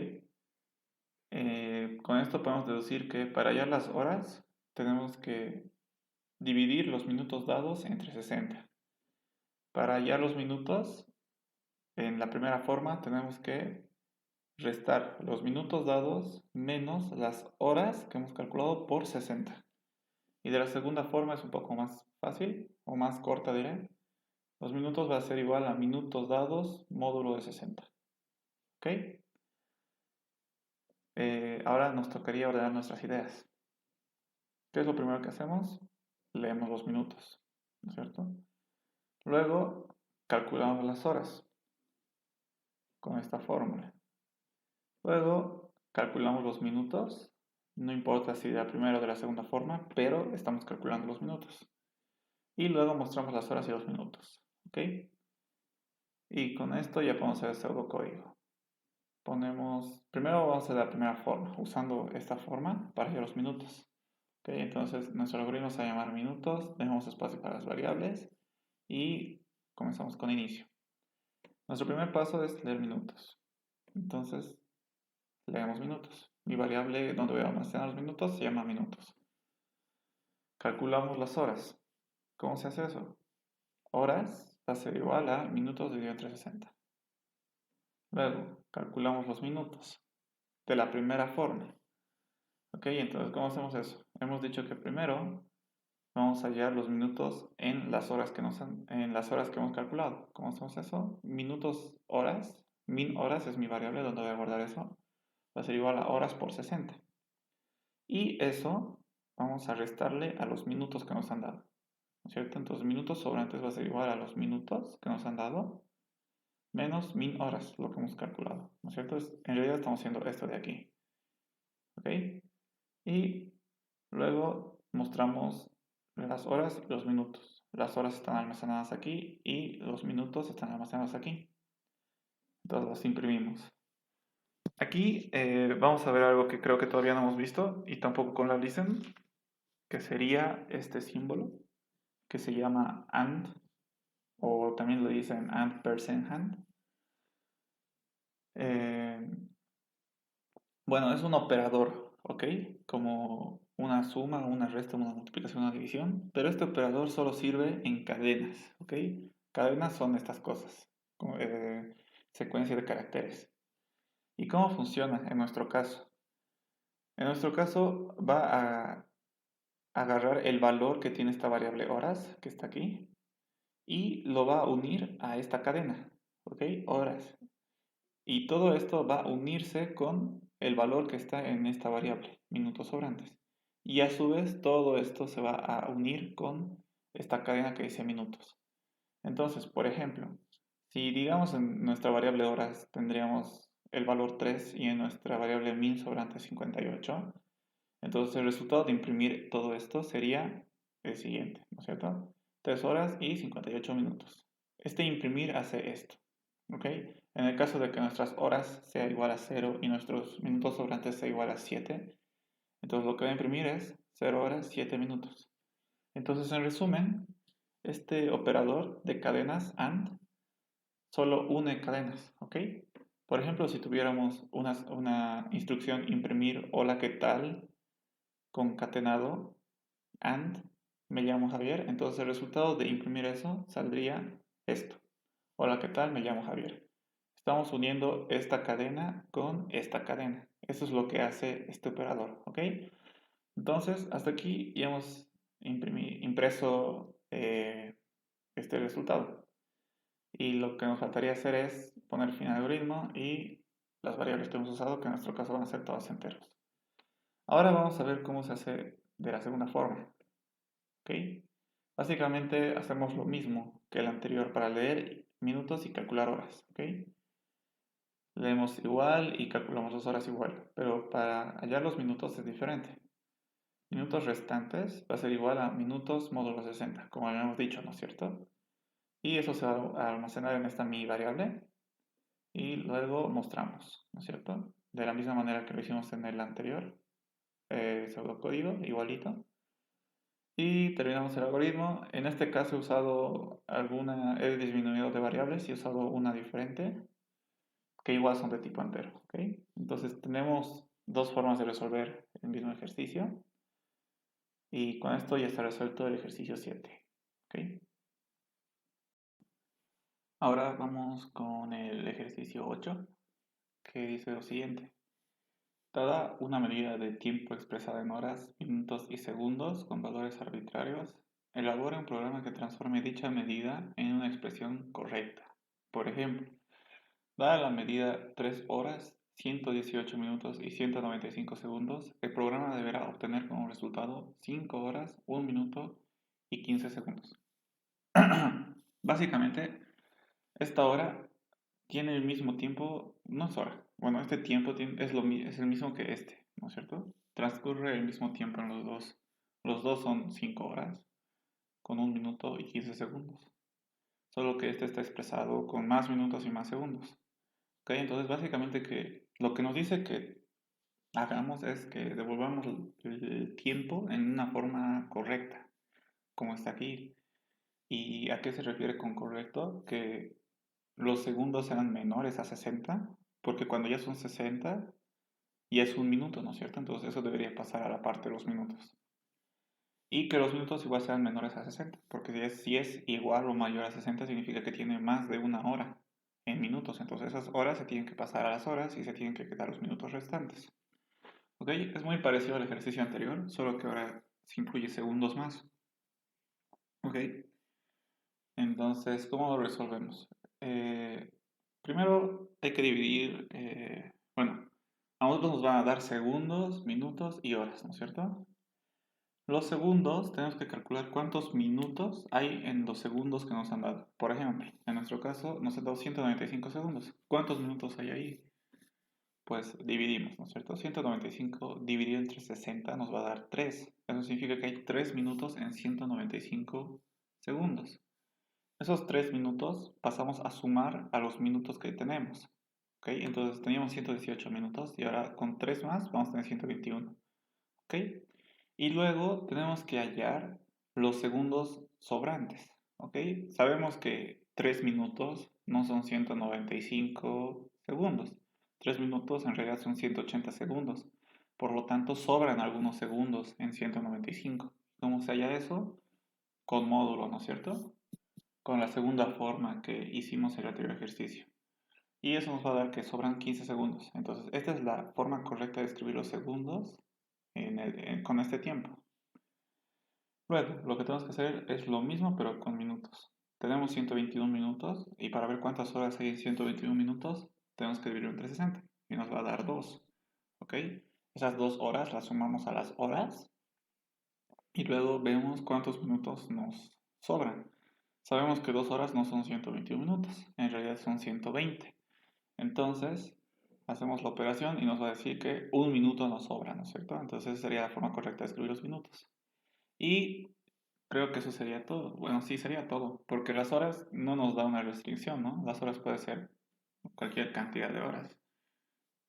Con esto podemos deducir que para hallar las horas tenemos que dividir los minutos dados entre 60. Para hallar los minutos, en la primera forma tenemos que restar los minutos dados menos las horas que hemos calculado por 60. Y de la segunda forma es un poco más fácil o más corta, diré. Los minutos va a ser igual a minutos dados módulo de 60. ¿Ok? Ahora nos tocaría ordenar nuestras ideas. ¿Qué es lo primero que hacemos? Leemos los minutos, ¿no es cierto? Luego calculamos las horas con esta fórmula. Luego calculamos los minutos, no importa si de la primera o de la segunda forma, pero estamos calculando los minutos. Y luego mostramos las horas y los minutos, ¿ok? Y con esto ya podemos hacer el pseudocódigo. Primero vamos a hacer la primera forma, usando esta forma para hallar los minutos. ¿Ok? Entonces nuestro algoritmo se va a llamar minutos, dejamos espacio para las variables y comenzamos con inicio. Nuestro primer paso es leer minutos. Entonces, leemos minutos. Mi variable donde voy a almacenar los minutos se llama minutos. Calculamos las horas. ¿Cómo se hace eso? Horas va a ser igual a minutos dividido entre 60. Luego, calculamos los minutos de la primera forma. Ok, entonces, ¿cómo hacemos eso? Hemos dicho que primero vamos a hallar los minutos en las horas que hemos calculado. ¿Cómo hacemos eso? Minutos, horas. Min horas es mi variable donde voy a guardar eso. Va a ser igual a horas por 60. Y eso vamos a restarle a los minutos que nos han dado. ¿No es cierto? Entonces, minutos sobrantes va a ser igual a los minutos que nos han dado menos min horas, lo que hemos calculado. ¿No es cierto? En realidad estamos haciendo esto de aquí. ¿Ok? Y Luego mostramos las horas y los minutos. Las horas están almacenadas aquí y los minutos están almacenados aquí. Entonces los imprimimos. Aquí vamos a ver algo que creo que todavía no hemos visto y tampoco con la listen, que sería este símbolo que se llama AND, o también lo dicen AND%. Bueno, es un operador, ¿ok? Como una suma, una resta, una multiplicación, una división, pero este operador solo sirve en cadenas, ¿ok? Cadenas son estas cosas, como, secuencia de caracteres. ¿Y cómo funciona en nuestro caso? En nuestro caso va a agarrar el valor que tiene esta variable horas, que está aquí, y lo va a unir a esta cadena, ¿ok? Horas. Y todo esto va a unirse con el valor que está en esta variable, minutos sobrantes. Y a su vez todo esto se va a unir con esta cadena que dice minutos. Entonces, por ejemplo, si digamos en nuestra variable horas tendríamos el valor 3 y en nuestra variable min sobrante 58, entonces el resultado de imprimir todo esto sería el siguiente, ¿no es cierto? 3 horas y 58 minutos. Este imprimir hace esto, ¿ok? En el caso de que nuestras horas sea igual a 0 y nuestros minutos sobrantes sea igual a 7, entonces lo que va a imprimir es 0 horas 7 minutos. Entonces, en resumen, este operador de cadenas AND solo une cadenas, ¿ok? Por ejemplo, si tuviéramos una instrucción imprimir hola, ¿qué tal? Concatenado AND me llamo Javier, entonces el resultado de imprimir eso saldría esto. Hola, ¿qué tal? Me llamo Javier. Estamos uniendo esta cadena con esta cadena. Eso es lo que hace este operador, ¿ok? Entonces, hasta aquí ya hemos impreso este resultado. Y lo que nos faltaría hacer es poner fin al algoritmo y las variables que hemos usado, que en nuestro caso van a ser todas enteros. Ahora vamos a ver cómo se hace de la segunda forma, ¿ok? Básicamente hacemos lo mismo que el anterior para leer minutos y calcular horas, ¿ok? Leemos igual y calculamos las horas igual, pero para hallar los minutos es diferente. Minutos restantes va a ser igual a minutos módulo 60, como habíamos dicho, ¿no es cierto? Y eso se va a almacenar en esta mi variable y luego mostramos, ¿no es cierto? De la misma manera que lo hicimos en el anterior pseudocódigo, igualito. Y terminamos el algoritmo. En este caso he disminuido de variables y he usado una diferente, que igual son de tipo entero, ¿ok? Entonces tenemos dos formas de resolver el mismo ejercicio. Y con esto ya está resuelto el ejercicio 7, ¿ok? Ahora vamos con el ejercicio 8, que dice lo siguiente. Dada una medida de tiempo expresada en horas, minutos y segundos con valores arbitrarios, elabora un programa que transforme dicha medida en una expresión correcta. Por ejemplo, dada la medida 3 horas, 118 minutos y 195 segundos, el programa deberá obtener como resultado 5 horas, 1 minuto y 15 segundos. Básicamente, esta hora tiene el mismo tiempo, no es hora, bueno, este tiempo es el mismo que este, ¿no es cierto? Transcurre el mismo tiempo en los dos. Los dos son 5 horas, con 1 minuto y 15 segundos. Solo que este está expresado con más minutos y más segundos. ¿Ok? Entonces, básicamente lo que nos dice que hagamos es que devolvamos el tiempo en una forma correcta, como está aquí. ¿Y a qué se refiere con correcto? Que los segundos sean menores a 60, porque cuando ya son 60, ya es 1 minuto, ¿no es cierto? Entonces eso debería pasar a la parte de los minutos. Y que los minutos igual sean menores a 60, porque si es igual o mayor a 60 significa que tiene más de una hora en minutos. Entonces esas horas se tienen que pasar a las horas y se tienen que quedar los minutos restantes. ¿Ok? Es muy parecido al ejercicio anterior, solo que ahora se incluye segundos más. ¿Ok? Entonces, ¿cómo lo resolvemos? Primero hay que dividir, bueno, a nosotros nos van a dar segundos, minutos y horas, ¿no es cierto? Los segundos tenemos que calcular cuántos minutos hay en los segundos que nos han dado. Por ejemplo, en nuestro caso nos han dado 195 segundos. ¿Cuántos minutos hay ahí? Pues dividimos, ¿no es cierto? 195 dividido entre 60 nos va a dar 3. Eso significa que hay 3 minutos en 195 segundos. Esos 3 minutos pasamos a sumar a los minutos que tenemos. ¿Ok? Entonces teníamos 118 minutos y ahora con 3 más vamos a tener 121. ¿Ok? Y luego tenemos que hallar los segundos sobrantes. ¿Ok? Sabemos que 3 minutos no son 195 segundos. 3 minutos en realidad son 180 segundos. Por lo tanto, sobran algunos segundos en 195. ¿Cómo se halla eso? Con módulo, ¿no es cierto? Con la segunda forma que hicimos en el anterior ejercicio. Y eso nos va a dar que sobran 15 segundos. Entonces, esta es la forma correcta de escribir los segundos con este tiempo. Luego, lo que tenemos que hacer es lo mismo, pero con minutos. Tenemos 121 minutos y para ver cuántas horas hay en 121 minutos, tenemos que dividirlo entre 60 y nos va a dar 2. ¿Ok? Esas 2 horas las sumamos a las horas y luego vemos cuántos minutos nos sobran. Sabemos que 2 horas no son 121 minutos, en realidad son 120. Entonces, hacemos la operación y nos va a decir que un minuto nos sobra, ¿no es cierto? Entonces, esa sería la forma correcta de escribir los minutos. Y creo que eso sería todo. Bueno, sí, sería todo, porque las horas no nos da una restricción, ¿no? Las horas puede ser cualquier cantidad de horas.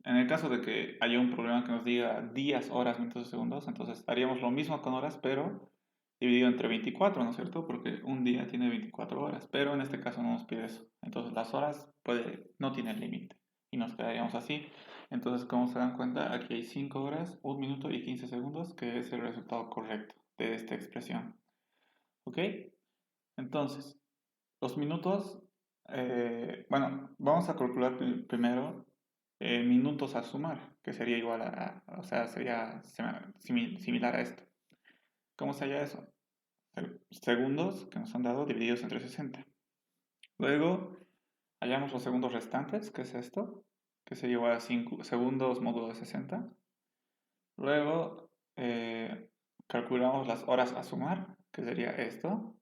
En el caso de que haya un problema que nos diga días, horas, minutos, segundos, entonces haríamos lo mismo con horas, pero dividido entre 24, ¿no es cierto? Porque un día tiene 24 horas, pero en este caso no nos pide eso. Entonces las horas no tienen límite y nos quedaríamos así. Entonces, como se dan cuenta, aquí hay 5 horas, 1 minuto y 15 segundos, que es el resultado correcto de esta expresión. ¿Ok? Entonces, los minutos, bueno, vamos a calcular primero minutos a sumar, que sería igual o sea, sería similar a esto. ¿Cómo se halla eso? Segundos que nos han dado divididos entre 60. Luego, hallamos los segundos restantes, que es esto, que sería igual a 5 segundos módulo de 60. Luego, calculamos las horas a sumar, que sería esto,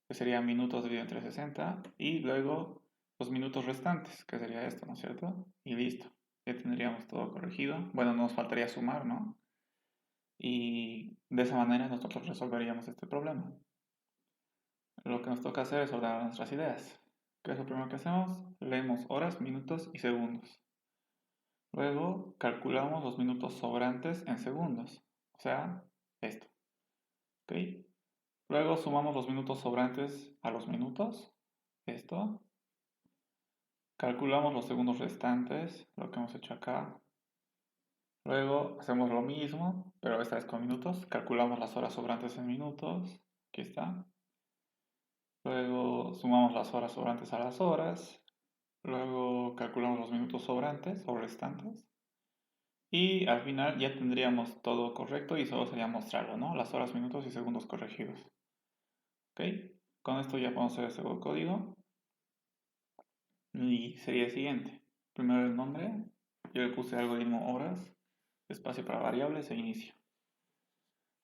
que sería minutos dividido entre 60, y luego los minutos restantes, que sería esto, ¿no es cierto? Y listo, ya tendríamos todo corregido. Bueno, nos faltaría sumar, ¿no? Y de esa manera nosotros resolveríamos este problema. Lo que nos toca hacer es ordenar nuestras ideas. ¿Qué es lo primero que hacemos? Leemos horas, minutos y segundos. Luego calculamos los minutos sobrantes en segundos, o sea, esto. ¿Ok? Luego sumamos los minutos sobrantes a los minutos, esto. Calculamos los segundos restantes, lo que hemos hecho acá. Luego hacemos lo mismo, pero esta vez con minutos. Calculamos las horas sobrantes en minutos, aquí está. Luego sumamos las horas sobrantes a las horas. Luego calculamos los minutos sobrantes o restantes. Y al final ya tendríamos todo correcto y solo sería mostrarlo, ¿no? Las horas, minutos y segundos corregidos. ¿Ok? Con esto ya podemos hacer el segundo código. Y sería el siguiente. Primero el nombre. Yo le puse algoritmo horas, espacio para variables e inicio.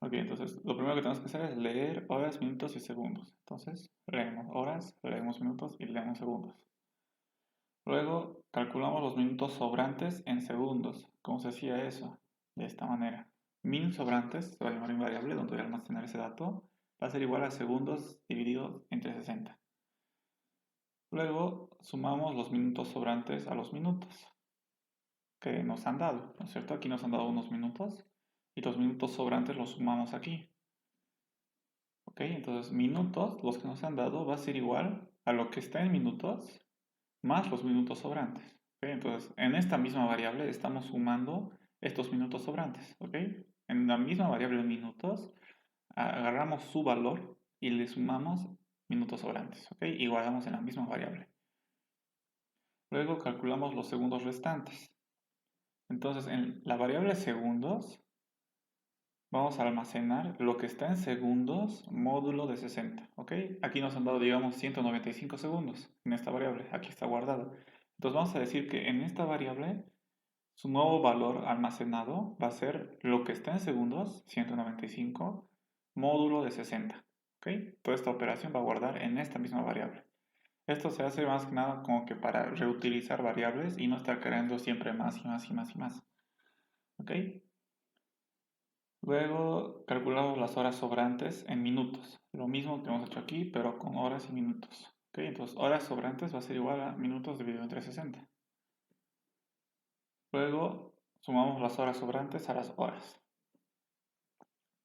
Ok, entonces lo primero que tenemos que hacer es leer horas, minutos y segundos. Entonces leemos horas, leemos minutos y leemos segundos. Luego calculamos los minutos sobrantes en segundos. ¿Cómo se hacía eso? De esta manera. Min sobrantes, se va a llamar invariable donde voy a almacenar ese dato, va a ser igual a segundos dividido entre 60. Luego sumamos los minutos sobrantes a los minutos que nos han dado, ¿no es cierto? Aquí nos han dado unos minutos y los minutos sobrantes los sumamos aquí. ¿Ok? Entonces minutos, los que nos han dado, va a ser igual a lo que está en minutos más los minutos sobrantes. ¿Ok? Entonces en esta misma variable estamos sumando estos minutos sobrantes. ¿Ok? En la misma variable minutos agarramos su valor y le sumamos minutos sobrantes. ¿Ok? Y guardamos en la misma variable. Luego calculamos los segundos restantes. Entonces en la variable segundos vamos a almacenar lo que está en segundos módulo de 60, ¿ok? Aquí nos han dado, digamos, 195 segundos en esta variable, aquí está guardado. Entonces vamos a decir que en esta variable su nuevo valor almacenado va a ser lo que está en segundos, 195, módulo de 60, ¿ok? Toda esta operación va a guardar en esta misma variable. Esto se hace más que nada como que para reutilizar variables y no estar creando siempre más y más y más y más, ¿ok? Luego calculamos las horas sobrantes en minutos. Lo mismo que hemos hecho aquí, pero con horas y minutos. ¿Ok? Entonces, horas sobrantes va a ser igual a minutos dividido entre 60. Luego sumamos las horas sobrantes a las horas.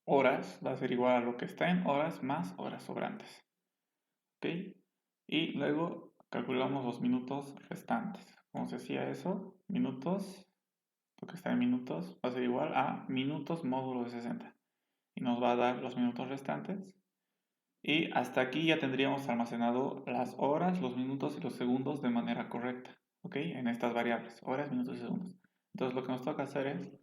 Horas va a ser igual a lo que está en horas más horas sobrantes. ¿Ok? Y luego calculamos los minutos restantes. ¿Cómo se hacía eso? Minutos, lo que está en minutos, va a ser igual a minutos módulo de 60. Y nos va a dar los minutos restantes. Y hasta aquí ya tendríamos almacenado las horas, los minutos y los segundos de manera correcta. ¿Ok? En estas variables, horas, minutos y segundos. Entonces lo que nos toca hacer es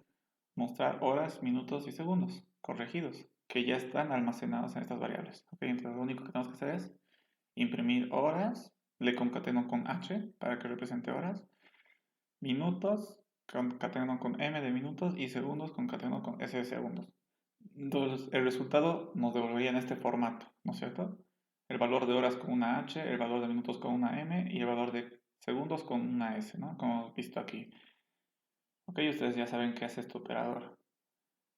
mostrar horas, minutos y segundos corregidos, que ya están almacenados en estas variables. ¿Ok? Entonces lo único que tenemos que hacer es imprimir horas, le concateno con H para que represente horas, minutos, concateno con M de minutos y segundos, concateno con S de segundos. Entonces el resultado nos devolvería en este formato, ¿no es cierto? El valor de horas con una H, el valor de minutos con una M y el valor de segundos con una S, ¿no? Como hemos visto aquí. Ok, ustedes ya saben qué hace este operador.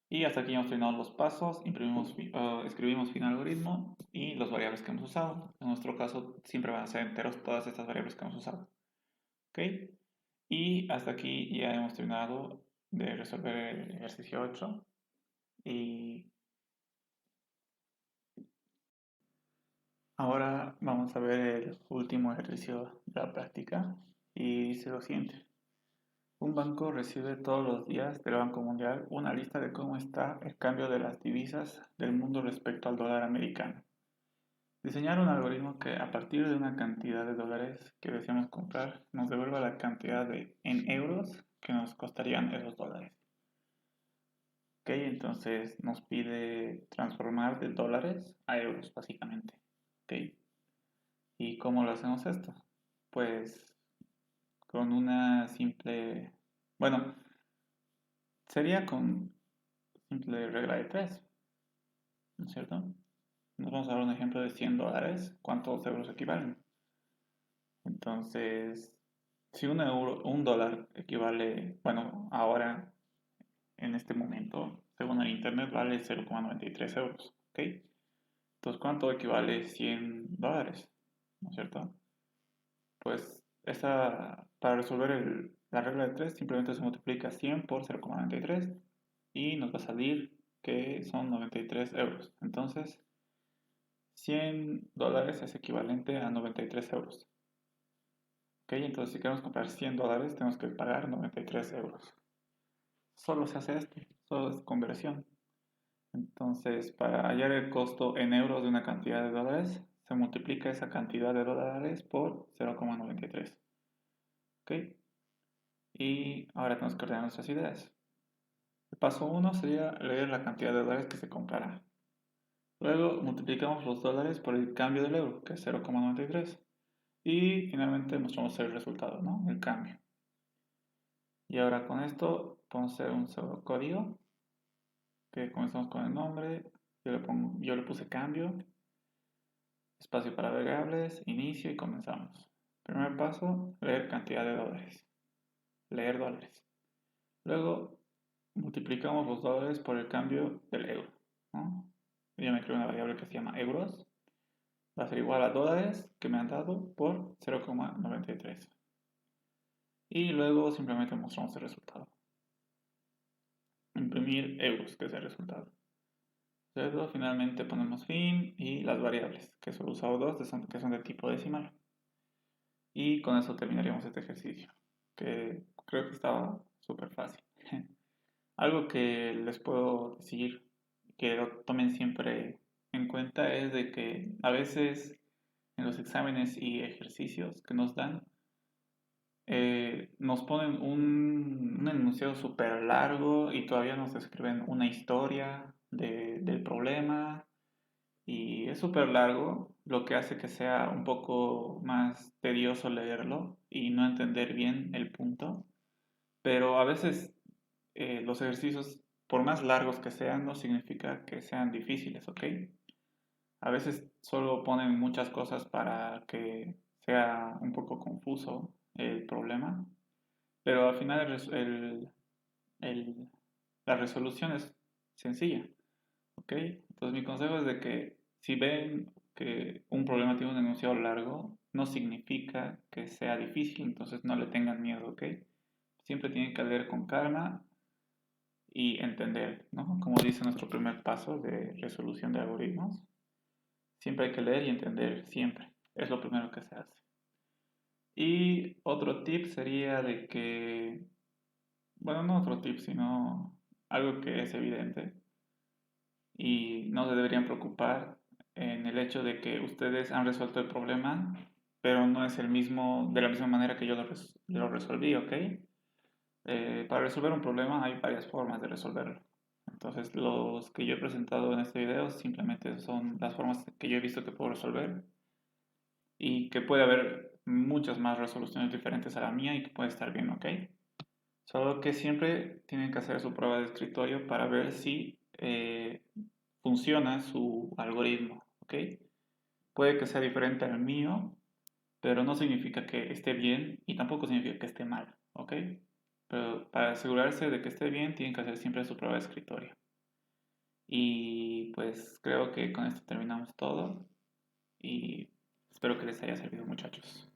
Y hasta aquí hemos terminado los pasos, escribimos fin algoritmo y las variables que hemos usado. En nuestro caso siempre van a ser enteros todas estas variables que hemos usado. ¿Ok? Y hasta aquí ya hemos terminado de resolver el ejercicio 8. Y ahora vamos a ver el último ejercicio de la práctica. Y dice lo siguiente. Un banco recibe todos los días del Banco Mundial una lista de cómo está el cambio de las divisas del mundo respecto al dólar americano. Diseñar un algoritmo que a partir de una cantidad de dólares que deseamos comprar nos devuelva la cantidad en euros que nos costarían esos dólares. Ok, entonces nos pide transformar de dólares a euros básicamente. Ok, ¿y cómo lo hacemos esto? Pues con una simple, bueno, sería con simple regla de tres, ¿no es cierto? Nos vamos a dar un ejemplo de 100 dólares, ¿cuántos euros equivalen? Entonces, si un dólar equivale, bueno, ahora, en este momento, según el internet, vale 0,93 euros, ¿ok? Entonces, ¿cuánto equivale 100 dólares? ¿No es cierto? Pues para resolver la regla de 3 simplemente se multiplica 100 por 0,93 y nos va a salir que son 93 euros. Entonces, 100 dólares es equivalente a 93 euros. Ok, entonces si queremos comprar 100 dólares, tenemos que pagar 93 euros. Solo se hace esto, solo es conversión. Entonces, para hallar el costo en euros de una cantidad de dólares, se multiplica esa cantidad de dólares por 0,93. Ok, y ahora tenemos que ordenar nuestras ideas. El paso 1 sería leer la cantidad de dólares que se comprará. Luego multiplicamos los dólares por el cambio del euro, que es 0,93. Y finalmente mostramos el resultado, ¿no? El cambio. Y ahora con esto podemos hacer un pseudo código que comenzamos con el nombre. Yo le puse cambio, espacio para variables, inicio y comenzamos. Primer paso, leer cantidad de dólares. Leer dólares. Luego multiplicamos los dólares por el cambio del euro, ¿no? Yo me creo una variable que se llama euros. Va a ser igual a dólares que me han dado por 0,93. Y luego simplemente mostramos el resultado. Imprimir euros, que es el resultado. Luego finalmente ponemos fin y las variables, que solo he usado dos, que son de tipo decimal. Y con eso terminaríamos este ejercicio, que creo que estaba súper fácil. Algo que les puedo decir, que lo tomen siempre en cuenta, es de que a veces en los exámenes y ejercicios que nos dan, nos ponen un enunciado súper largo y todavía nos escriben una historia del problema y es súper largo, lo que hace que sea un poco más tedioso leerlo y no entender bien el punto. Pero a veces los ejercicios, por más largos que sean, no significa que sean difíciles, ¿ok? A veces solo ponen muchas cosas para que sea un poco confuso el problema, pero al final el- la resolución es sencilla, ¿ok? Entonces mi consejo es de que si ven que un problema tiene un enunciado largo, no significa que sea difícil, entonces no le tengan miedo, ¿ok? Siempre tienen que leer con calma y entender, ¿no? Como dice nuestro primer paso de resolución de algoritmos, siempre hay que leer y entender, siempre. Es lo primero que se hace. Y otro tip sería de que, bueno, no otro tip, sino algo que es evidente y no se deberían preocupar en el hecho de que ustedes han resuelto el problema, pero no es el mismo, de la misma manera que yo lo resolví, ¿ok? Para resolver un problema hay varias formas de resolverlo. Entonces, los que yo he presentado en este video simplemente son las formas que yo he visto que puedo resolver y que puede haber muchas más resoluciones diferentes a la mía y que puede estar bien, ¿ok? Solo que siempre tienen que hacer su prueba de escritorio para ver si funciona su algoritmo, ¿ok? Puede que sea diferente al mío, pero no significa que esté bien y tampoco significa que esté mal, ¿ok? Pero para asegurarse de que esté bien, tienen que hacer siempre su prueba de escritorio. Y pues creo que con esto terminamos todo y espero que les haya servido, muchachos.